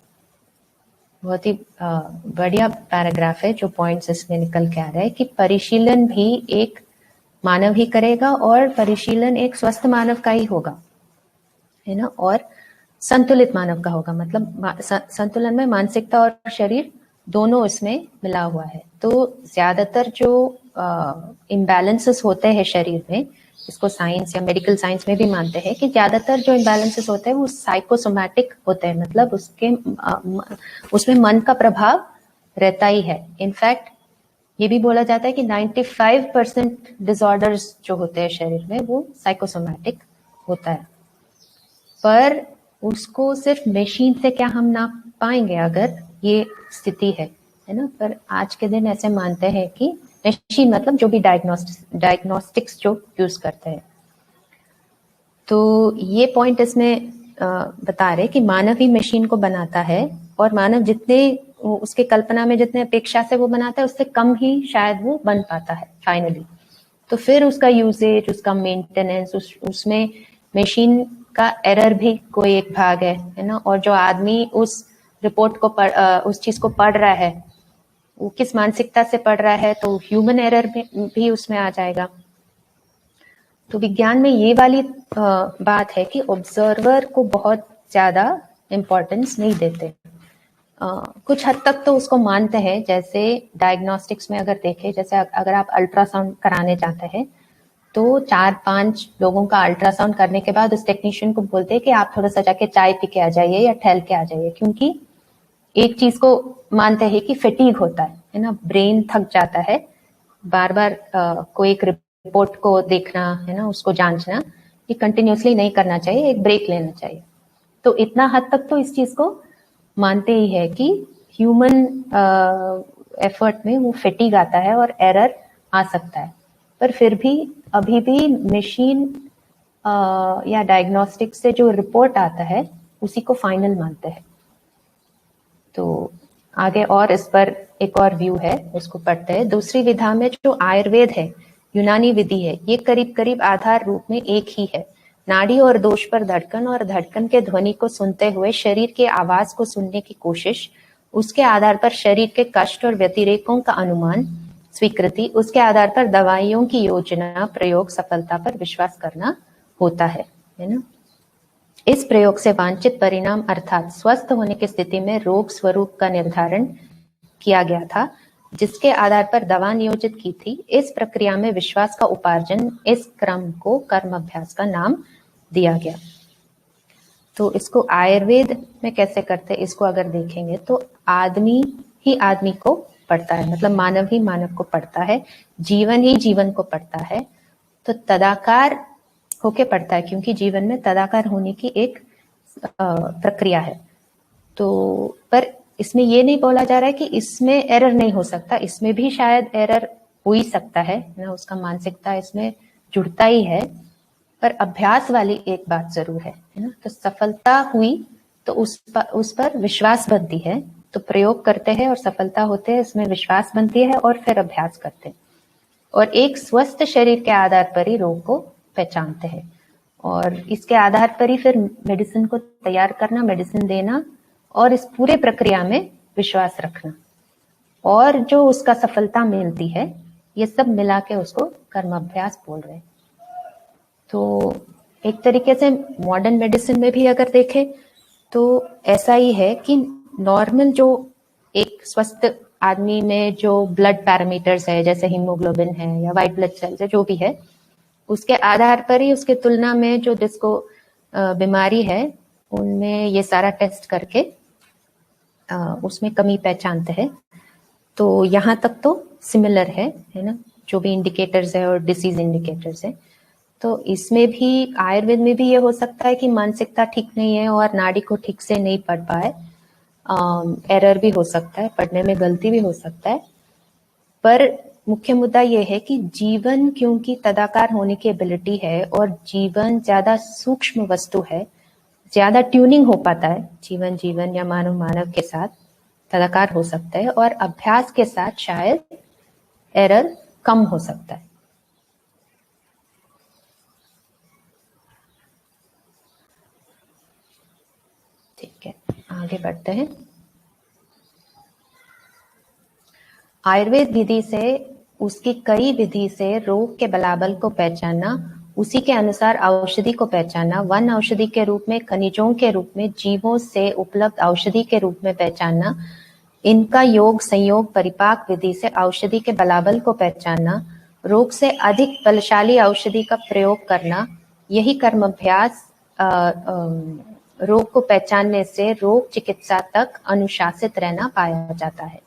बहुत ही बढ़िया पैराग्राफ है जो पॉइंट्स इसमें निकल के आ रहा है कि परिशीलन भी एक मानव ही करेगा और परिशीलन एक स्वस्थ मानव का ही होगा, है ना, और संतुलित मानव का होगा। मतलब संतुलन में मानसिकता और शरीर दोनों इसमें मिला हुआ है। तो ज्यादातर जो इम्बैलेंसेस होते हैं शरीर में, इसको साइंस या मेडिकल साइंस में भी मानते हैं कि ज्यादातर जो इम्बैलेंसेस होते हैं वो साइकोसोमैटिक होते हैं। मतलब उसमें मन का प्रभाव रहता ही है। इनफैक्ट ये भी बोला जाता है कि 95% डिसऑर्डर्स जो होते हैं शरीर में वो साइकोसोमैटिक होता है। पर उसको सिर्फ मशीन से क्या हम नाप पाएंगे अगर ये स्थिति है ना। पर आज के दिन ऐसे मानते हैं कि मशीन मतलब जो भी डायग्नोस्टिक्स जो यूज करते हैं। तो ये पॉइंट इसमें बता रहे कि मानव ही मशीन को बनाता है और मानव जितने उसके कल्पना में जितने अपेक्षा से वो बनाता है उससे कम ही शायद वो बन पाता है फाइनली। तो फिर उसका यूजेज, उसका मेंटेनेंस, उसमें मशीन का एरर भी कोई एक भाग है ना। और जो आदमी उस रिपोर्ट को उस चीज को पढ़ रहा है वो किस मानसिकता से पढ़ रहा है, तो ह्यूमन एरर भी उसमें आ जाएगा। तो विज्ञान में ये वाली बात है कि ऑब्जर्वर को बहुत ज्यादा इम्पोर्टेंस नहीं देते। कुछ हद तक तो उसको मानते हैं। जैसे डायग्नोस्टिक्स में अगर देखें, जैसे अगर आप अल्ट्रासाउंड कराने जाते हैं तो 4-5 लोगों का अल्ट्रासाउंड करने के बाद उस टेक्नीशियन को बोलते हैं कि आप थोड़ा सा जाके चाय पी के आ जाइए या टहल के आ जाइए, क्योंकि एक चीज को मानते हैं कि फेटीग होता है ना, ब्रेन थक जाता है बार बार कोई एक रिपोर्ट को देखना, है ना, उसको जांचना, ये कंटिन्यूसली नहीं करना चाहिए, एक ब्रेक लेना चाहिए। तो इतना हद तक तो इस चीज को मानते ही है कि ह्यूमन एफर्ट में वो फेटीग आता है और एरर आ सकता है। पर फिर भी अभी भी मशीन या डायग्नोस्टिक से जो रिपोर्ट आता है उसी को फाइनल मानते हैं। तो आगे और इस पर एक और व्यू है, उसको पढ़ते हैं। दूसरी विधा में जो आयुर्वेद है, यूनानी विधि है, ये करीब करीब आधार रूप में एक ही है। नाड़ी और दोष पर धड़कन और धड़कन के ध्वनि को सुनते हुए शरीर के आवाज को सुनने की कोशिश, उसके आधार पर शरीर के कष्ट और व्यतिरेकों का अनुमान, स्वीकृति, उसके आधार पर दवाइयों की योजना, प्रयोग, सफलता पर विश्वास करना होता है ना। इस प्रयोग से वांछित परिणाम अर्थात स्वस्थ होने की स्थिति में रोग स्वरूप का निर्धारण किया गया था, जिसके आधार पर दवा नियोजित की थी। इस प्रक्रिया में विश्वास का उपार्जन, इस क्रम को कर्म अभ्यास का नाम दिया गया। तो इसको आयुर्वेद में कैसे करते हैं, इसको अगर देखेंगे तो आदमी ही आदमी को पढ़ता है, मतलब मानव ही मानव को पढ़ता है, जीवन ही जीवन को पढ़ता है। तो तदाकार होके पढ़ता है, क्योंकि जीवन में तदाकार होने की एक प्रक्रिया है। तो पर इसमें ये नहीं बोला जा रहा है कि इसमें एरर नहीं हो सकता, इसमें भी शायद एरर हो ही सकता है ना, उसका मानसिकता इसमें जुड़ता ही है। पर अभ्यास वाली एक बात जरूर है ना। तो सफलता हुई तो उस पर विश्वास बनती है, तो प्रयोग करते हैं और सफलता होते हैं, इसमें विश्वास बनती है और फिर अभ्यास करते हैं। और एक स्वस्थ शरीर के आधार पर ही रोग को पहचानते हैं और इसके आधार पर ही फिर मेडिसिन को तैयार करना, मेडिसिन देना और इस पूरे प्रक्रिया में विश्वास रखना और जो उसका सफलता मिलती है, ये सब मिला के उसको कर्माभ्यास बोल रहे हैं। तो एक तरीके से मॉडर्न मेडिसिन में भी अगर देखें तो ऐसा ही है कि नॉर्मल जो एक स्वस्थ आदमी में जो ब्लड पैरामीटर्स है, जैसे हीमोग्लोबिन है या व्हाइट ब्लड सेल्स है, जो भी है, उसके आधार पर ही उसके तुलना में जो जिसको बीमारी है उनमें ये सारा टेस्ट करके उसमें कमी पहचानते हैं। तो यहाँ तक तो सिमिलर है ना, जो भी इंडिकेटर्स है और डिसीज इंडिकेटर्स है। तो इसमें भी, आयुर्वेद में भी ये हो सकता है कि मानसिकता ठीक नहीं है और नाड़ी को ठीक से नहीं पढ़ पाए, एरर भी हो सकता है, पढ़ने में गलती भी हो सकता है। पर मुख्य मुद्दा ये है कि जीवन क्योंकि तदाकार होने की एबिलिटी है और जीवन ज्यादा सूक्ष्म वस्तु है, ज्यादा ट्यूनिंग हो पाता है जीवन या मानव के साथ तदाकार हो सकता है, और अभ्यास के साथ शायद एरर कम हो सकता है। ठीक है, आगे बढ़ते हैं। आयुर्वेद विधि से, उसकी कई विधि से रोग के बलाबल को पहचानना, उसी के अनुसार औषधि को पहचानना, वन औषधि के रूप में, खनिजों के रूप में, जीवों से उपलब्ध औषधि के रूप में पहचानना, इनका योग संयोग परिपाक विधि से औषधि के बलाबल को पहचानना, रोग से अधिक बलशाली औषधि का प्रयोग करना, यही कर्म अभ्यास रोग को पहचानने से रोग चिकित्सा तक अनुशासित रहना पाया जाता है।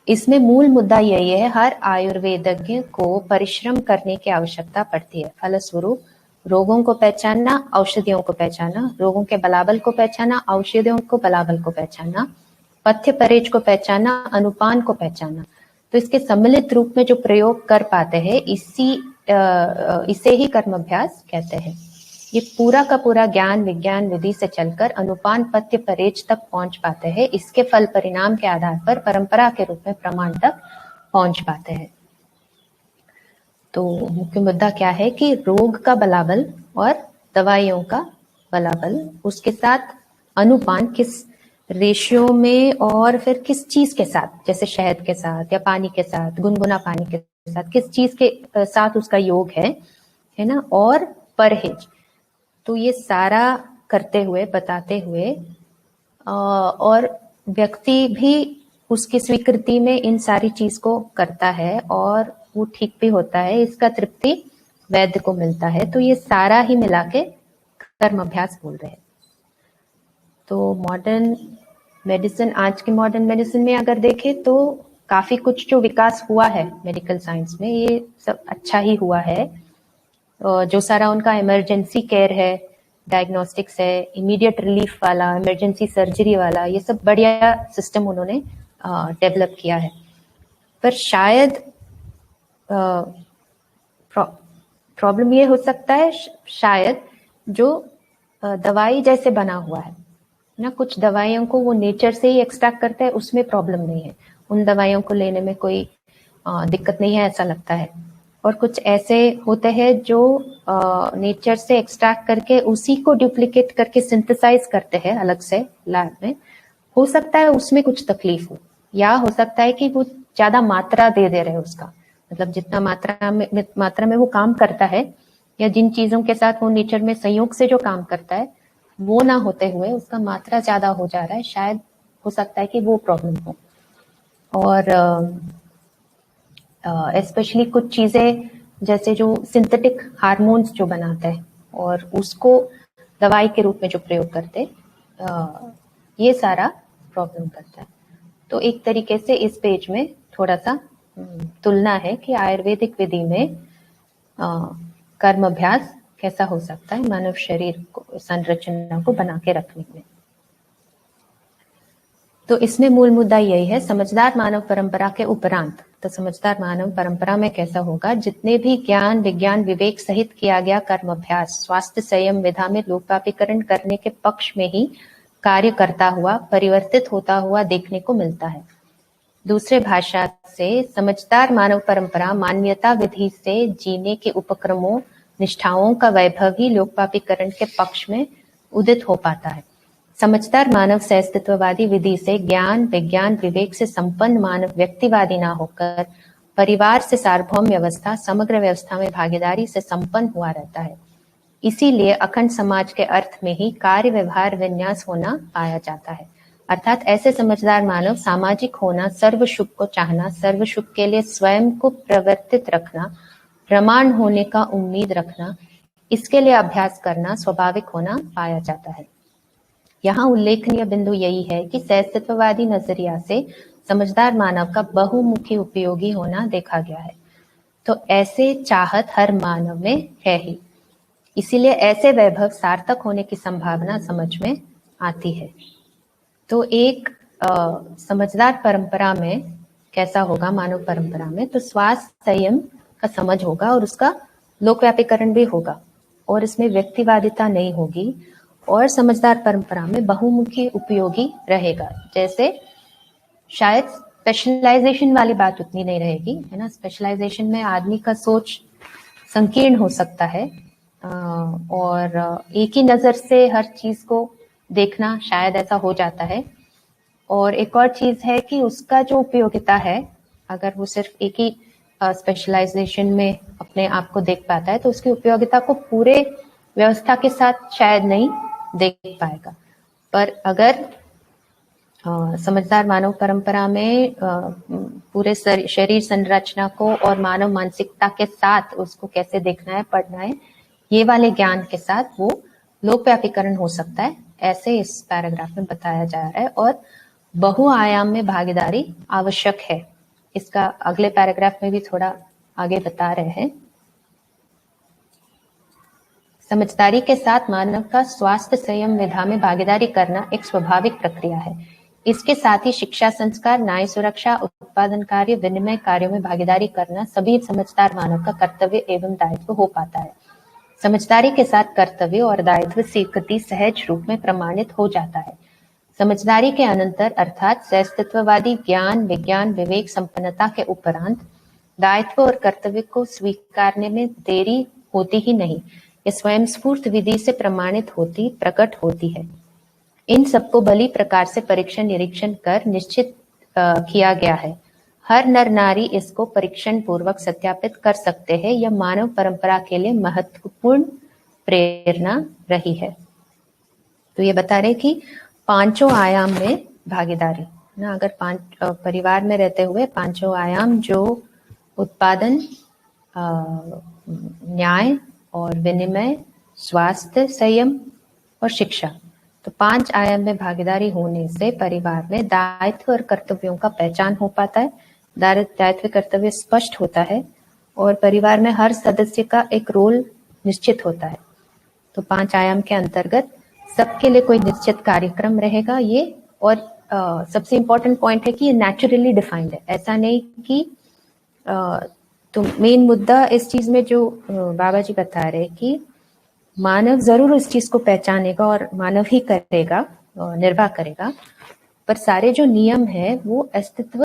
इसमें मूल मुद्दा यही है, हर आयुर्वेदज्ञ को परिश्रम करने की आवश्यकता पड़ती है। फलस्वरूप रोगों को पहचानना, औषधियों को पहचानना, रोगों के बलाबल को पहचानना, औषधियों को बलाबल को पहचानना, पथ्य परहेज को पहचानना, अनुपान को पहचानना, तो इसके सम्मिलित रूप में जो प्रयोग कर पाते हैं इसे ही कर्म अभ्यास कहते हैं। ये पूरा का पूरा ज्ञान विज्ञान विधि से चलकर अनुपान पथ्य परहेज तक पहुंच पाते हैं। इसके फल परिणाम के आधार पर परंपरा के रूप में प्रमाण तक पहुंच पाते हैं। तो मुख्य मुद्दा क्या है कि रोग का बलाबल और दवाइयों का बलाबल, उसके साथ अनुपान किस रेशियो में और फिर किस चीज के साथ, जैसे शहद के साथ या पानी के साथ, गुनगुना पानी के साथ, किस चीज के साथ उसका योग है ना, और परहेज। तो ये सारा करते हुए, बताते हुए, और व्यक्ति भी उसकी स्वीकृति में इन सारी चीज को करता है और वो ठीक भी होता है, इसका तृप्ति वैद्य को मिलता है। तो ये सारा ही मिला के कर्म अभ्यास बोल रहे हैं। तो मॉडर्न मेडिसिन, आज की मॉडर्न मेडिसिन में अगर देखें तो काफी कुछ जो विकास हुआ है मेडिकल साइंस में, ये सब अच्छा ही हुआ है। जो सारा उनका इमरजेंसी केयर है, डायग्नोस्टिक्स है, इमीडिएट रिलीफ वाला, इमरजेंसी सर्जरी वाला, ये सब बढ़िया सिस्टम उन्होंने डेवलप किया है। पर शायद प्रॉब्लम ये हो सकता है, शायद जो दवाई जैसे बना हुआ है ना, कुछ दवाइयों को वो नेचर से ही एक्सट्रैक्ट करते हैं, उसमें प्रॉब्लम नहीं है, उन दवाइयों को लेने में कोई दिक्कत नहीं है, ऐसा लगता है। और कुछ ऐसे होते हैं जो नेचर से एक्सट्रैक्ट करके उसी को डुप्लीकेट करके सिंथेसाइज करते हैं अलग से लैब में। हो सकता है उसमें कुछ तकलीफ हो, या हो सकता है कि वो ज्यादा मात्रा दे रहे उसका, मतलब जितना मात्रा में वो काम करता है, या जिन चीजों के साथ वो नेचर में संयोग से जो काम करता है वो ना होते हुए उसका मात्रा ज्यादा हो जा रहा है, शायद हो सकता है कि वो प्रॉब्लम हो। और स्पेशली कुछ चीजें जैसे जो सिंथेटिक हार्मोन्स जो बनाते हैं और उसको दवाई के रूप में जो प्रयोग करते, ये सारा प्रॉब्लम करता है। तो एक तरीके से इस पेज में थोड़ा सा तुलना है कि आयुर्वेदिक विधि में कर्म अभ्यास कैसा हो सकता है मानव शरीर को, संरचना को बना के रखने में। तो इसमें मूल मुद्दा यही है, समझदार मानव परंपरा के उपरांत, तो समझदार मानव परंपरा में कैसा होगा, जितने भी ज्ञान विज्ञान विवेक सहित किया गया कर्म अभ्यास स्वास्थ्य संयम विधा में लोकापीकरण करने के पक्ष में ही कार्य करता हुआ, परिवर्तित होता हुआ देखने को मिलता है। दूसरे भाषा से समझदार मानव परंपरा मान्यता विधि से जीने के उपक्रमों निष्ठाओं का वैभव ही लोकापीकरण के पक्ष में उदित हो पाता है। समझदार मानव सहअस्तित्ववादी विधि से ज्ञान विज्ञान विवेक से संपन्न मानव व्यक्तिवादी ना होकर परिवार से सार्वभौम व्यवस्था समग्र व्यवस्था में भागीदारी से संपन्न हुआ रहता है। इसीलिए अखंड समाज के अर्थ में ही कार्य व्यवहार विन्यास होना पाया जाता है। अर्थात ऐसे समझदार मानव सामाजिक होना, सर्व सुख को चाहना, सर्व सुख के लिए स्वयं को प्रवर्तित रखना, प्रमाण होने का उम्मीद रखना, इसके लिए अभ्यास करना स्वाभाविक होना पाया जाता है। यहाँ उल्लेखनीय बिंदु यही है कि सहस्तित्ववादी नजरिया से समझदार मानव का बहुमुखी उपयोगी होना देखा गया है। तो ऐसे चाहत हर मानव में है ही, इसीलिए ऐसे वैभव सार्थक होने की संभावना समझ में आती है। तो एक समझदार परंपरा में कैसा होगा, मानव परंपरा में, तो स्वास्थ्य संयम का समझ होगा और उसका लोकव्यापीकरण भी होगा और इसमें व्यक्तिवादिता नहीं होगी और समझदार परंपरा में बहुमुखी उपयोगी रहेगा। जैसे शायद स्पेशलाइजेशन वाली बात उतनी नहीं रहेगी, है ना। स्पेशलाइजेशन में आदमी का सोच संकीर्ण हो सकता है और एक ही नजर से हर चीज को देखना शायद ऐसा हो जाता है। और एक और चीज है कि उसका जो उपयोगिता है, अगर वो सिर्फ एक ही स्पेशलाइजेशन में अपने आप को देख पाता है तो उसकी उपयोगिता को पूरे व्यवस्था के साथ शायद नहीं देख पाएगा। पर अगर समझदार मानव परंपरा में पूरे शरीर संरचना को और मानव मानसिकता के साथ उसको कैसे देखना है, पढ़ना है, ये वाले ज्ञान के साथ वो लोकव्यापीकरण हो सकता है, ऐसे इस पैराग्राफ में बताया जा रहा है। और बहुआयाम में भागीदारी आवश्यक है, इसका अगले पैराग्राफ में भी थोड़ा आगे बता रहे हैं। समझदारी के साथ मानव का स्वास्थ्य संयम विधा में भागीदारी करना एक स्वाभाविक प्रक्रिया है। इसके साथ ही शिक्षा, संस्कार, न्याय, सुरक्षा, उत्पादन कार्य, विनिमय कार्यों में भागीदारी करना सभी समझदार मानव का कर्तव्य एवं दायित्व हो पाता है। समझदारी के साथ कर्तव्य और दायित्व स्वीकृति सहज रूप में प्रमाणित हो जाता है। समझदारी के अनंतर अर्थात सहस्तित्ववादी ज्ञान, विज्ञान, विवेक संपन्नता के उपरांत दायित्व और कर्तव्य को स्वीकारने में देरी होती ही नहीं, ये स्वयं स्फूर्त विधि से प्रमाणित होती, प्रकट होती है। इन सबको भली प्रकार से परीक्षण निरीक्षण कर निश्चित किया गया है। हर नर नारी इसको परीक्षण पूर्वक सत्यापित कर सकते हैं। यह मानव परंपरा के लिए महत्वपूर्ण प्रेरणा रही है। तो ये बता रहे कि पांचों आयाम में भागीदारी ना, अगर परिवार में रहते हुए पांचों आयाम जो उत्पादन, न्याय और विनिमय, स्वास्थ्य, संयम और शिक्षा, तो 5 आयाम में भागीदारी होने से परिवार में दायित्व और कर्तव्यों का पहचान हो पाता है, दायित्व कर्तव्य स्पष्ट होता है और परिवार में हर सदस्य का एक रोल निश्चित होता है। तो 5 आयाम के अंतर्गत सबके लिए कोई निश्चित कार्यक्रम रहेगा ये। और सबसे इम्पोर्टेंट पॉइंट है कि ये नेचुरली डिफाइंड है, ऐसा नहीं कि तो मेन मुद्दा इस चीज में जो बाबा जी बता रहे कि मानव जरूर उस चीज को पहचानेगा और मानव ही करेगा, निर्वाह करेगा, पर सारे जो नियम है वो अस्तित्व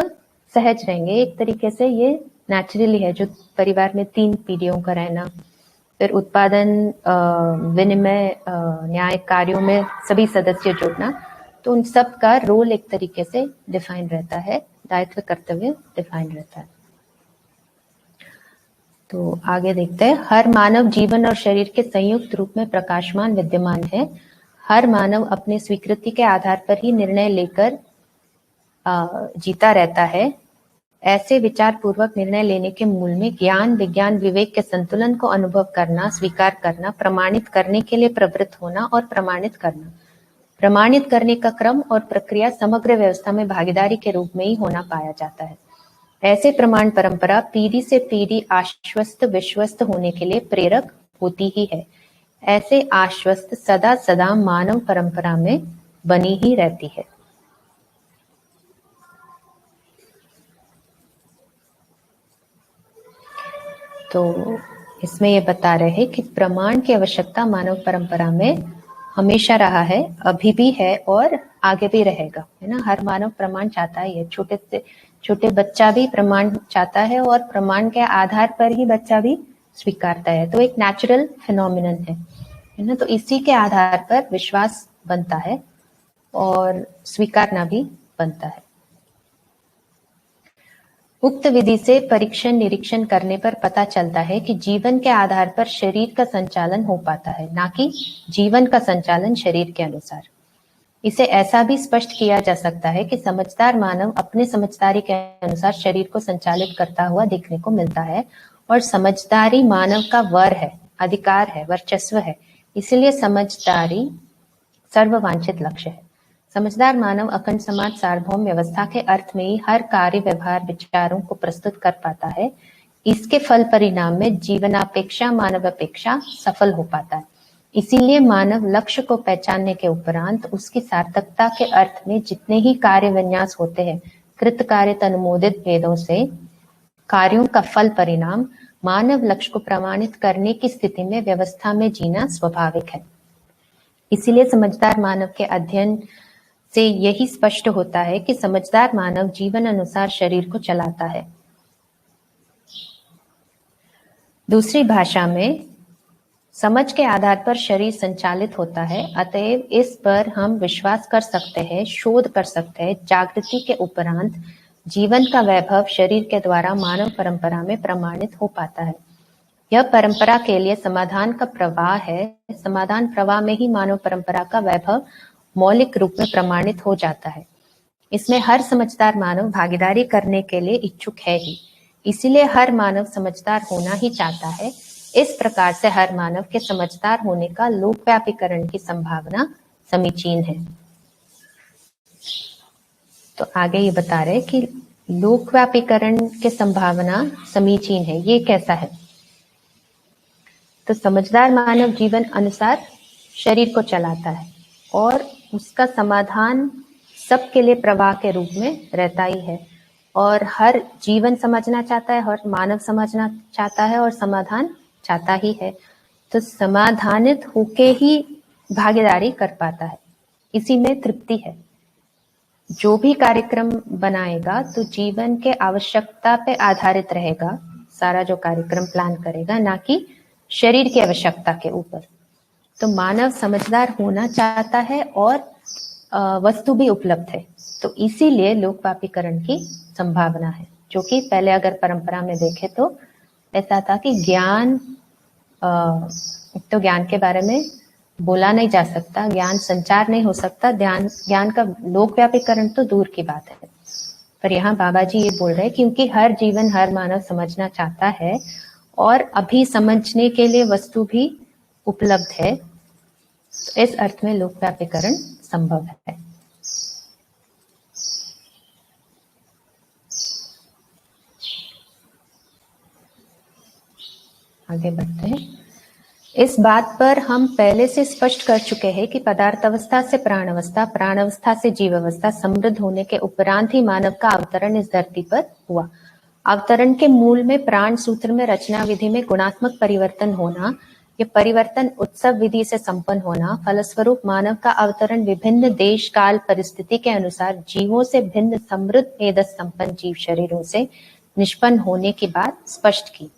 सहज रहेंगे। एक तरीके से ये नेचुरली है, जो परिवार में 3 पीढ़ियों का रहना, फिर उत्पादन, विनिमय, न्याय कार्यों में सभी सदस्य जुड़ना, तो उन सब का रोल एक तरीके से डिफाइन रहता है, दायित्व कर्तव्य डिफाइन रहता है। तो आगे देखते हैं। हर मानव जीवन और शरीर के संयुक्त रूप में प्रकाशमान विद्यमान है। हर मानव अपने स्वीकृति के आधार पर ही निर्णय लेकर जीता रहता है। ऐसे विचार पूर्वक निर्णय लेने के मूल में ज्ञान, विज्ञान, विवेक के संतुलन को अनुभव करना, स्वीकार करना, प्रमाणित करने के लिए प्रवृत्त होना और प्रमाणित करना। प्रमाणित करने का क्रम और प्रक्रिया समग्र व्यवस्था में भागीदारी के रूप में ही होना पाया जाता है। ऐसे प्रमाण परंपरा पीढ़ी से पीढ़ी आश्वस्त विश्वस्त होने के लिए प्रेरक होती ही है। ऐसे आश्वस्त सदा सदा मानव परंपरा में बनी ही रहती है। तो इसमें ये बता रहे हैं कि प्रमाण की आवश्यकता मानव परंपरा में हमेशा रहा है, अभी भी है और आगे भी रहेगा, है ना। हर मानव प्रमाण चाहता है, छोटे से छोटे बच्चा भी प्रमाण चाहता है और प्रमाण के आधार पर ही बच्चा भी स्वीकारता है। तो एक नेचुरल फिनोमिनन है ना। तो इसी के आधार पर विश्वास बनता है और स्वीकारना भी बनता है। उक्त विधि से परीक्षण निरीक्षण करने पर पता चलता है कि जीवन के आधार पर शरीर का संचालन हो पाता है, ना कि जीवन का संचालन शरीर के अनुसार। इसे ऐसा भी स्पष्ट किया जा सकता है कि समझदार मानव अपने समझदारी के अनुसार शरीर को संचालित करता हुआ देखने को मिलता है, और समझदारी मानव का वर है, अधिकार है, वर्चस्व है। इसलिए समझदारी सर्ववांछित लक्ष्य है। समझदार मानव अखंड समाज सार्वभौम व्यवस्था के अर्थ में ही हर कार्य, व्यवहार, विचारों को प्रस्तुत कर पाता है। इसके फल परिणाम में जीवनापेक्षा मानवापेक्षा सफल हो पाता है। इसीलिए मानव लक्ष्य को पहचानने के उपरांत उसकी सार्थकता के अर्थ में जितने ही कार्य विन्यास होते हैं, कृतकार्यत अनुमोदित वेदों से कार्यों का फल परिणाम मानव लक्ष्य को प्रमाणित करने की स्थिति में व्यवस्था में जीना स्वाभाविक है। इसीलिए समझदार मानव के अध्ययन से यही स्पष्ट होता है कि समझदार मानव जीवन अनुसार शरीर को चलाता है। दूसरी भाषा में समझ के आधार पर शरीर संचालित होता है, अतएव इस पर हम विश्वास कर सकते हैं, शोध कर सकते हैं। जागृति के उपरांत जीवन का वैभव शरीर के द्वारा मानव परंपरा में प्रमाणित हो पाता है। यह परंपरा के लिए समाधान का प्रवाह है। समाधान प्रवाह में ही मानव परंपरा का वैभव मौलिक रूप में प्रमाणित हो जाता है। इसमें हर समझदार मानव भागीदारी करने के लिए इच्छुक है ही। इसीलिए हर मानव समझदार होना ही चाहता है। इस प्रकार से हर मानव के समझदार होने का लोकव्यापीकरण की संभावना समीचीन है। तो आगे ये बता रहे कि लोकव्यापीकरण की संभावना समीचीन है। ये कैसा है? तो समझदार मानव जीवन अनुसार शरीर को चलाता है और उसका समाधान सबके लिए प्रवाह के रूप में रहता ही है, और हर जीवन समझना चाहता है, हर मानव समझना चाहता है और समाधान चाहता ही है। तो समाधानित होके ही भागीदारी कर पाता है, इसी में तृप्ति है। जो भी कार्यक्रम बनाएगा तो जीवन के आवश्यकता पे आधारित रहेगा, सारा जो कार्यक्रम प्लान करेगा, ना कि शरीर की आवश्यकता के ऊपर। तो मानव समझदार होना चाहता है और वस्तु भी उपलब्ध है, तो इसीलिए लोकव्यापीकरण की संभावना है। जो कि पहले अगर परंपरा में देखे तो ऐसा था कि ज्ञान तो ज्ञान के बारे में बोला नहीं जा सकता, ज्ञान संचार नहीं हो सकता, ज्ञान का लोकव्यापीकरण तो दूर की बात है। पर यहाँ बाबा जी ये बोल रहे हैं क्योंकि हर जीवन, हर मानव समझना चाहता है और अभी समझने के लिए वस्तु भी उपलब्ध है, तो इस अर्थ में लोकव्यापीकरण संभव है। आगे बढ़ते हैं। इस बात पर हम पहले से स्पष्ट कर चुके हैं कि पदार्थ अवस्था से प्राण अवस्था, प्राण अवस्था से जीव अवस्था समृद्ध होने के उपरांत ही मानव का अवतरण इस धरती पर हुआ। अवतरण के मूल में प्राण सूत्र में रचना विधि में गुणात्मक परिवर्तन होना, यह परिवर्तन उत्सव विधि से संपन्न होना, फलस्वरूप मानव का अवतरण विभिन्न देश काल परिस्थिति के अनुसार जीवों से भिन्न समृद्ध मेधस संपन्न जीव शरीरों से निष्पन्न होने की बात स्पष्ट की।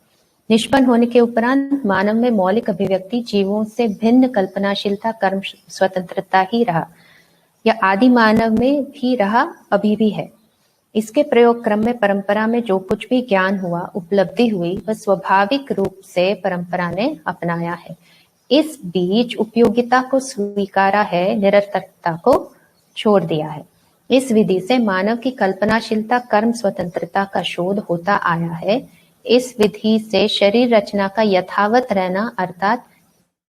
निष्पन्न होने के उपरांत मानव में मौलिक अभिव्यक्ति जीवों से भिन्न कल्पनाशीलता, कर्म स्वतंत्रता ही रहा। यह आदि मानव में भी रहा, अभी भी है। इसके प्रयोग क्रम में परंपरा में जो कुछ भी ज्ञान हुआ, उपलब्धि हुई, वह स्वाभाविक रूप से परंपरा ने अपनाया है। इस बीच उपयोगिता को स्वीकारा है, निरर्थकता को छोड़ दिया है। इस विधि से मानव की कल्पनाशीलता, कर्म स्वतंत्रता का शोध होता आया है। इस विधि से शरीर रचना का यथावत रहना, अर्थात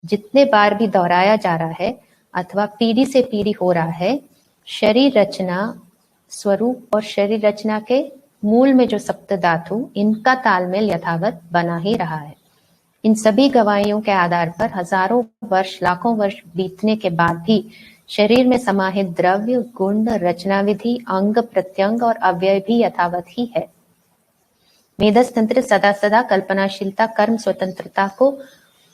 जितने बार भी दोहराया जा रहा है अथवा पीढ़ी से पीढ़ी हो रहा है, शरीर रचना स्वरूप और शरीर रचना के मूल में जो सप्त धातु, इनका तालमेल यथावत बना ही रहा है। इन सभी गवाहियों के आधार पर हजारों वर्ष, लाखों वर्ष बीतने के बाद भी शरीर में समाहित द्रव्य, गुण, रचना विधि, अंग प्रत्यंग और अव्यय भी यथावत ही है। मेधस तंत्र सदा सदा कल्पनाशीलता, कर्म स्वतंत्रता को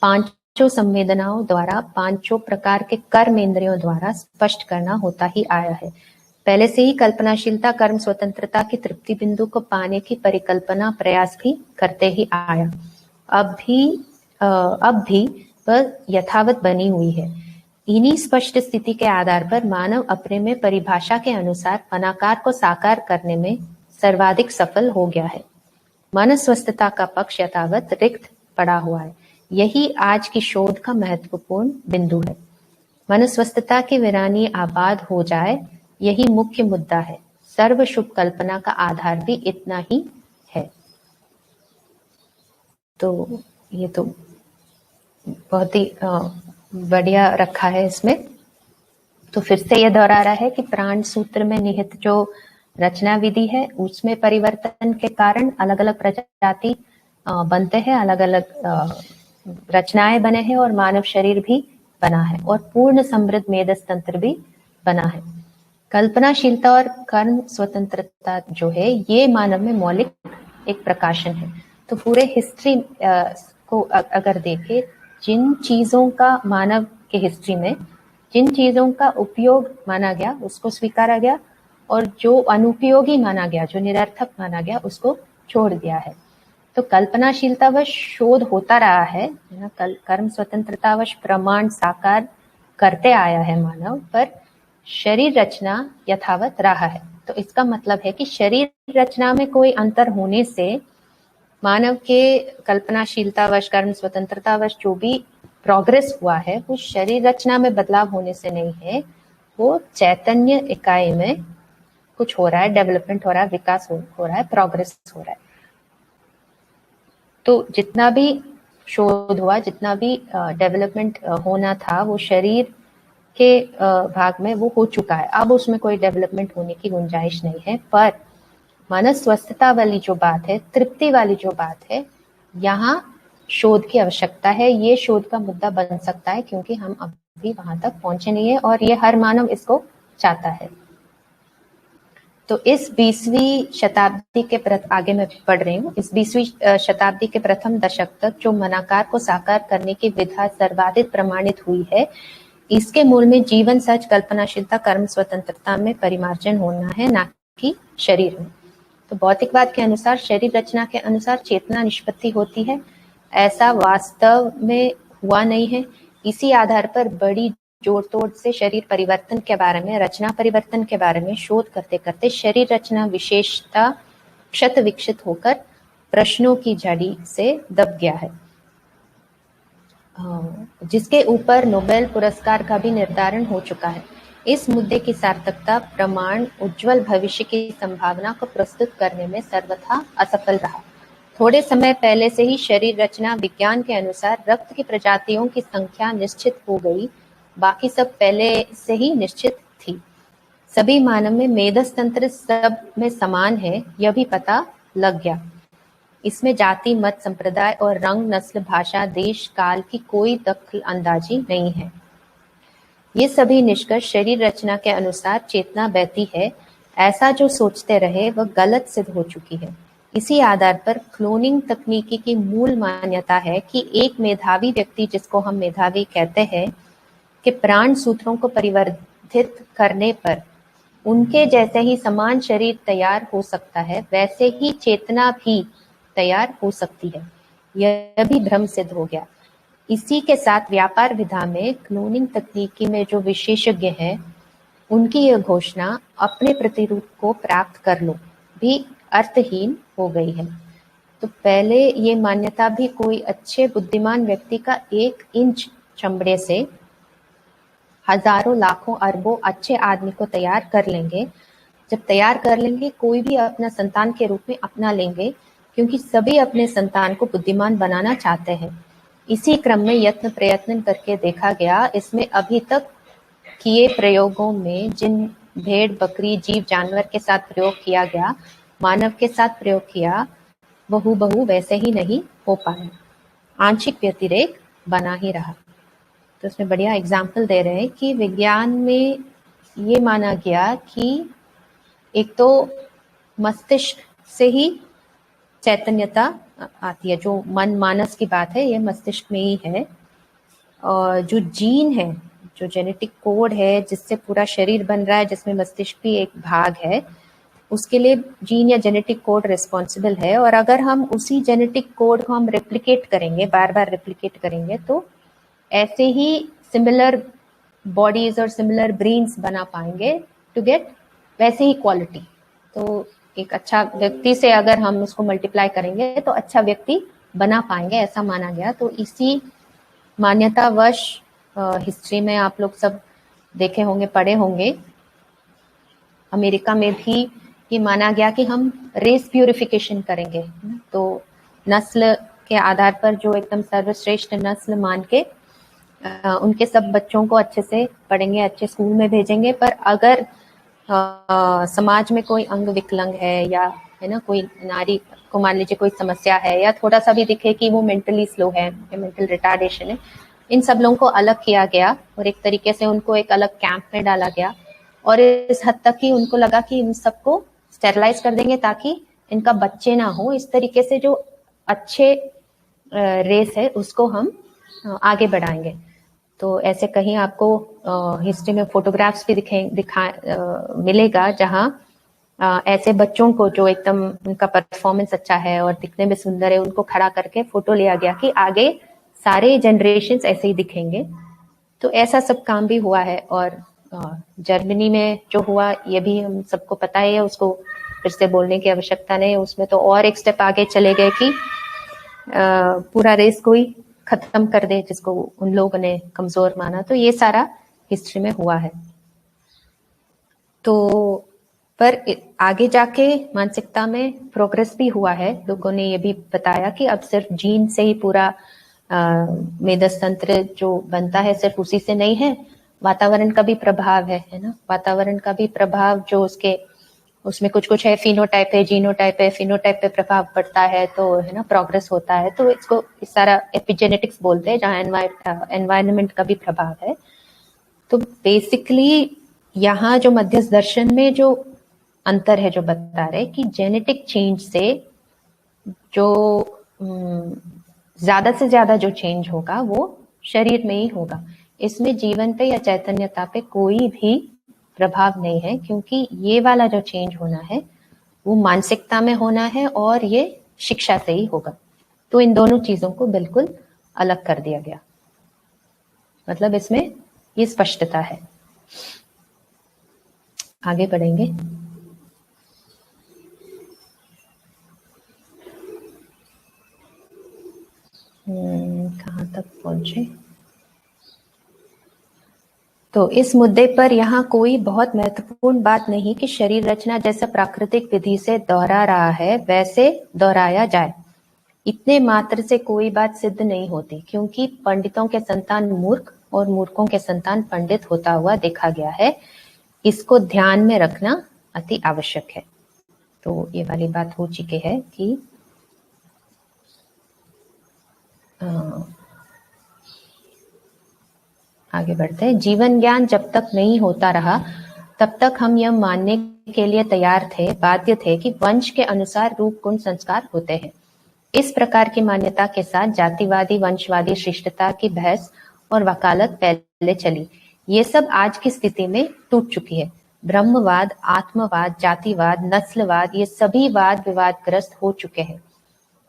पांचों संवेदनाओं द्वारा, पांचों प्रकार के कर्म इंद्रियों द्वारा स्पष्ट करना होता ही आया है। पहले से ही कल्पनाशीलता, कर्म स्वतंत्रता की तृप्ति बिंदु को पाने की परिकल्पना, प्रयास भी करते ही आया। अब भी वह यथावत बनी हुई है। इन्हीं स्पष्ट स्थिति के आधार पर मानव अपने में परिभाषा के अनुसार अनाकार को साकार करने में सर्वाधिक सफल हो गया है। मन स्वस्थता का पक्ष यथावत रिक्त पड़ा हुआ है। यही आज की शोध का महत्वपूर्ण बिंदु है। मनुस्वस्थता की वीरानी आबाद हो जाए, यही मुख्य मुद्दा है। सर्व शुभ कल्पना का आधार भी इतना ही है। तो ये तो बहुत ही बढ़िया रखा है इसमें। तो फिर से ये दोहरा रहा है कि प्राण सूत्र में निहित जो रचना विधि है, उसमें परिवर्तन के कारण अलग अलग प्रजाति बनते हैं, अलग अलग रचनाएं बने हैं और मानव शरीर भी बना है और पूर्ण समृद्ध मेधस्तंत्र भी बना है। कल्पनाशीलता और कर्म स्वतंत्रता जो है, ये मानव में मौलिक एक प्रकाशन है। तो पूरे हिस्ट्री को अगर देखें, जिन चीजों का मानव के हिस्ट्री में जिन चीजों का उपयोग माना गया उसको स्वीकारा गया, और जो अनुपयोगी माना गया, जो निरर्थक माना गया, उसको छोड़ दिया है। तो कल्पनाशीलतावश शोध होता रहा है ना, कर्म स्वतंत्रतावश प्रमाण साकार करते आया है मानव, पर शरीर रचना यथावत रहा है। तो इसका मतलब है कि शरीर रचना में कोई अंतर होने से मानव के कल्पनाशीलतावश, कर्म स्वतंत्रतावश जो भी प्रोग्रेस हुआ है, वो शरीर रचना में बदलाव होने से नहीं है, वो चैतन्य इकाई में कुछ हो रहा है, डेवलपमेंट हो रहा है, विकास हो रहा है, प्रोग्रेस हो रहा है। तो जितना भी शोध हुआ, जितना भी डेवलपमेंट होना था, वो शरीर के भाग में वो हो चुका है। अब उसमें कोई डेवलपमेंट होने की गुंजाइश नहीं है। पर मानस स्वस्थता वाली जो बात है, तृप्ति वाली जो बात है, यहाँ शोध की आवश्यकता है। ये शोध का मुद्दा बन सकता है, क्योंकि हम अभी वहां तक पहुंचे नहीं है और ये हर मानव इसको चाहता है। तो इस 20वीं शताब्दी के आगे मैं पढ़ रही हूँ, इस 20वीं शताब्दी के प्रथम दशक तक जो मनाकार को साकार करने की विधा सर्वाधिक प्रमाणित हुई है, इसके मूल में जीवन, सच, कल्पनाशीलता, कर्म स्वतंत्रता में परिमार्जन होना है, ना कि शरीर में। तो भौतिकवाद के अनुसार, शरीर रचना के अनुसार चेतना निष्पत्ति होती है, ऐसा वास्तव में हुआ नहीं है। इसी आधार पर बड़ी जोर तोड़ से शरीर परिवर्तन के बारे में, रचना परिवर्तन के बारे में शोध करते करते शरीर रचना विशेषता क्षत विक्षित होकर प्रश्नों की झड़ी से दब गया है, जिसके ऊपर नोबेल पुरस्कार का भी निर्धारण हो चुका है। इस मुद्दे की सार्थकता प्रमाण उज्जवल भविष्य की संभावना को प्रस्तुत करने में सर्वथा असफल रहा। थोड़े समय पहले से ही शरीर रचना विज्ञान के अनुसार रक्त की प्रजातियों की संख्या निश्चित हो गई, बाकी सब पहले से ही निश्चित थी। सभी मानव में मेधस्तंत्र सब में समान है, यह भी पता लग गया। इसमें जाति, मत, संप्रदाय और रंग, नस्ल, भाषा, देश, काल की कोई दखल अंदाजी नहीं है। ये सभी निष्कर्ष शरीर रचना के अनुसार चेतना बहती है, ऐसा जो सोचते रहे वह गलत सिद्ध हो चुकी है। इसी आधार पर क्लोनिंग तकनीकी की मूल मान्यता है कि एक मेधावी व्यक्ति, जिसको हम मेधावी कहते हैं, के प्राण सूत्रों को परिवर्धित करने पर उनके जैसे ही समान शरीर तैयार हो सकता है, वैसे ही चेतना भी तैयार हो सकती है। यह भी भ्रम सिद्ध हो गया। इसी के साथ व्यापार विधा में क्लोनिंग तकनीकी में जो विशेषज्ञ हैं, उनकी यह घोषणा अपने प्रतिरूप को प्राप्त कर लो भी अर्थहीन हो गई है। तो पहले ये मान्यता भी कोई अच्छे बुद्धिमान व्यक्ति का 1 इंच चमड़े से हजारों, लाखों, अरबों अच्छे आदमी को तैयार कर लेंगे। जब तैयार कर लेंगे, कोई भी अपना संतान के रूप में अपना लेंगे, क्योंकि सभी अपने संतान को बुद्धिमान बनाना चाहते हैं। इसी क्रम में यत्न प्रयत्न करके देखा गया, इसमें अभी तक किए प्रयोगों में जिन भेड़, बकरी, जीव, जानवर के साथ प्रयोग किया गया, मानव के साथ प्रयोग किया, बहु वैसे ही नहीं हो पाया। आंशिक व्यतिरेक बना ही रहा। तो उसमें बढ़िया एग्जाम्पल दे रहे हैं कि विज्ञान में ये माना गया कि एक तो मस्तिष्क से ही चैतन्यता आती है, जो मन मानस की बात है, ये मस्तिष्क में ही है। और जो जीन है, जो जेनेटिक कोड है, जिससे पूरा शरीर बन रहा है, जिसमें मस्तिष्क भी एक भाग है, उसके लिए जीन या जेनेटिक कोड रिस्पॉन्सिबल है। और अगर हम उसी जेनेटिक कोड को हम रेप्लिकेट करेंगे, बार बार रेप्लिकेट करेंगे, तो ऐसे ही सिमिलर बॉडीज और सिमिलर ब्रेन्स बना पाएंगे टू गेट वैसे ही क्वालिटी। तो एक अच्छा व्यक्ति से अगर हम उसको मल्टीप्लाई करेंगे तो अच्छा व्यक्ति बना पाएंगे, ऐसा माना गया। तो इसी मान्यतावश हिस्ट्री में आप लोग सब देखे होंगे, पढ़े होंगे, अमेरिका में भी ये माना गया कि हम रेस प्यूरिफिकेशन करेंगे। तो नस्ल के आधार पर जो एकदम सर्वश्रेष्ठ नस्ल मान के उनके सब बच्चों को अच्छे से पढ़ेंगे, अच्छे स्कूल में भेजेंगे। पर अगर समाज में कोई अंग विकलांग है या है ना, कोई नारी को मान लीजिए कोई समस्या है या थोड़ा सा भी दिखे कि वो मेंटली स्लो है, मेंटल रिटार्डेशन है, इन सब लोगों को अलग किया गया और एक तरीके से उनको एक अलग कैंप में डाला गया। और इस हद तक कि उनको लगा कि इन सबको स्टेरलाइज कर देंगे ताकि इनका बच्चे ना हो। इस तरीके से जो अच्छे रेस है उसको हम आगे बढ़ाएंगे। तो ऐसे कहीं आपको हिस्ट्री में फोटोग्राफ्स भी मिलेगा जहां ऐसे बच्चों को जो एकदम उनका परफॉर्मेंस अच्छा है और दिखने में सुंदर है, उनको खड़ा करके फोटो लिया गया कि आगे सारे जनरेशन्स ऐसे ही दिखेंगे। तो ऐसा सब काम भी हुआ है। और जर्मनी में जो हुआ ये भी हम सबको पता है, उसको फिर से बोलने की आवश्यकता नहीं। उसमें तो और एक स्टेप आगे चले गए कि पूरा रेस को ही खत्म कर दे जिसको उन लोगों ने कमजोर माना। तो ये सारा हिस्ट्री में हुआ है। तो पर आगे जाके मानसिकता में प्रोग्रेस भी हुआ है। लोगों ने ये भी बताया कि अब सिर्फ जीन से ही पूरा मेदस तंत्र जो बनता है सिर्फ उसी से नहीं है, वातावरण का भी प्रभाव है ना। वातावरण का भी प्रभाव जो उसमें कुछ है, फिनोटाइप है, जीनोटाइप है, फिनोटाइप पे प्रभाव पड़ता है तो है ना प्रोग्रेस होता है। तो इसको इस सारा एपिजेनेटिक्स बोलते हैं, जहाँ एनवायरनमेंट का भी प्रभाव है। तो बेसिकली यहाँ जो मध्यस्थ दर्शन में जो अंतर है, जो बता रहे कि जेनेटिक चेंज से जो ज्यादा से ज्यादा जो चेंज होगा वो शरीर में ही होगा। इसमें जीवन पे या चैतन्यता पे कोई भी प्रभाव नहीं है, क्योंकि ये वाला जो चेंज होना है वो मानसिकता में होना है और ये शिक्षा से ही होगा। तो इन दोनों चीजों को बिल्कुल अलग कर दिया गया। मतलब इसमें ये स्पष्टता है। आगे बढ़ेंगे। कहाँ तक पहुंचे? तो इस मुद्दे पर यहाँ कोई बहुत महत्वपूर्ण बात नहीं कि शरीर रचना जैसा प्राकृतिक विधि से दोहरा रहा है वैसे दोहराया जाए। इतने मात्र से कोई बात सिद्ध नहीं होती, क्योंकि पंडितों के संतान मूर्ख और मूर्खों के संतान पंडित होता हुआ देखा गया है। इसको ध्यान में रखना अति आवश्यक है। तो ये वाली बात हो चुकी है कि आगे बढ़ते हैं। जीवन ज्ञान जब तक नहीं होता रहा तब तक हम यह मानने के लिए तैयार थे, बाध्य थे कि वंश के अनुसार रूप गुण संस्कार होते हैं। इस प्रकार की मान्यता के साथ जातिवादी वंशवादी शिष्टता की बहस और वकालत पहले चली। ये सब आज की स्थिति में टूट चुकी है। ब्रह्मवाद, आत्मवाद, जातिवाद, नस्लवाद, ये सभी वाद विवादग्रस्त हो चुके हैं।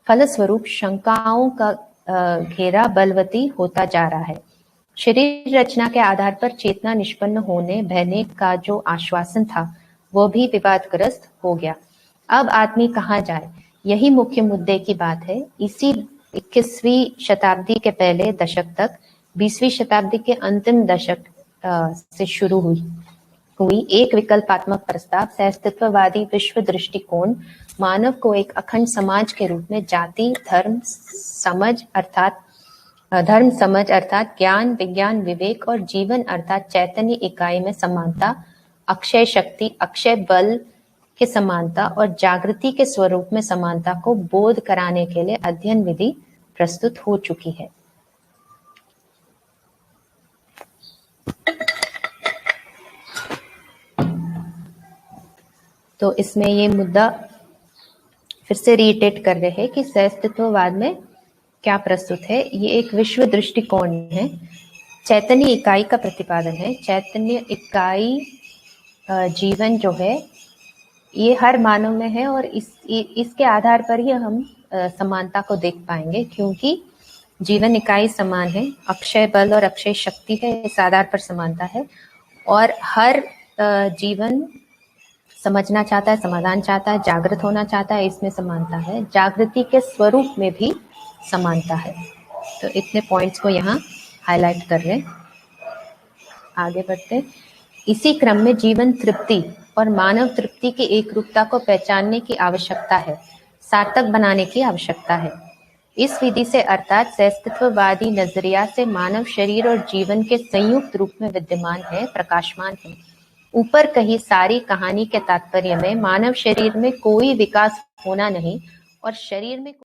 फलस्वरूप शंकाओं का घेरा बलवती होता जा रहा है। शरीर रचना के आधार पर चेतना निष्पन्न होने बहने का जो आश्वासन था वो भी विवादग्रस्त हो गया। अब आदमी कहाँ जाए, यही मुख्य मुद्दे की बात है। इसी 21वीं शताब्दी के पहले दशक तक 20वीं शताब्दी के अंतिम दशक से शुरू हुई एक विकल्पात्मक प्रस्ताव सहअस्तित्ववादी विश्व दृष्टिकोण मानव को एक अखंड समाज के रूप में जाति धर्म समझ अर्थात ज्ञान विज्ञान विवेक और जीवन अर्थात चैतन्य इकाई में समानता, अक्षय शक्ति अक्षय बल के समानता और जागृति के स्वरूप में समानता को बोध कराने के लिए अध्ययन विधि प्रस्तुत हो चुकी है। तो इसमें ये मुद्दा फिर से रिइटेट कर रहे हैं कि सहअस्तित्ववाद में क्या प्रस्तुत है। ये एक विश्व दृष्टिकोण है, चैतन्य इकाई का प्रतिपादन है। चैतन्य इकाई जीवन जो है ये हर मानव में है और इसके आधार पर ही हम समानता को देख पाएंगे, क्योंकि जीवन इकाई समान है, अक्षय बल और अक्षय शक्ति है, इस आधार पर समानता है। और हर जीवन समझना चाहता है, समाधान चाहता है, जागृत होना चाहता है, इसमें समानता है। जागृति के स्वरूप में भी समानता है। तो इतने पॉइंट्स को यहाँ हाईलाइट कर रहे हैं। आगे बढ़ते हैं। इसी क्रम में जीवन तृप्ति और मानव तृप्ति की एक रूपता को पहचानने की आवश्यकता है, सार्थक बनाने की आवश्यकता है। इस विधि से अर्थात सहस्तित्ववादी नजरिया से मानव शरीर और जीवन के संयुक्त रूप में विद्यमान है, प्रकाशमान है। ऊपर कही सारी कहानी के तात्पर्य में मानव शरीर में कोई विकास होना नहीं और शरीर में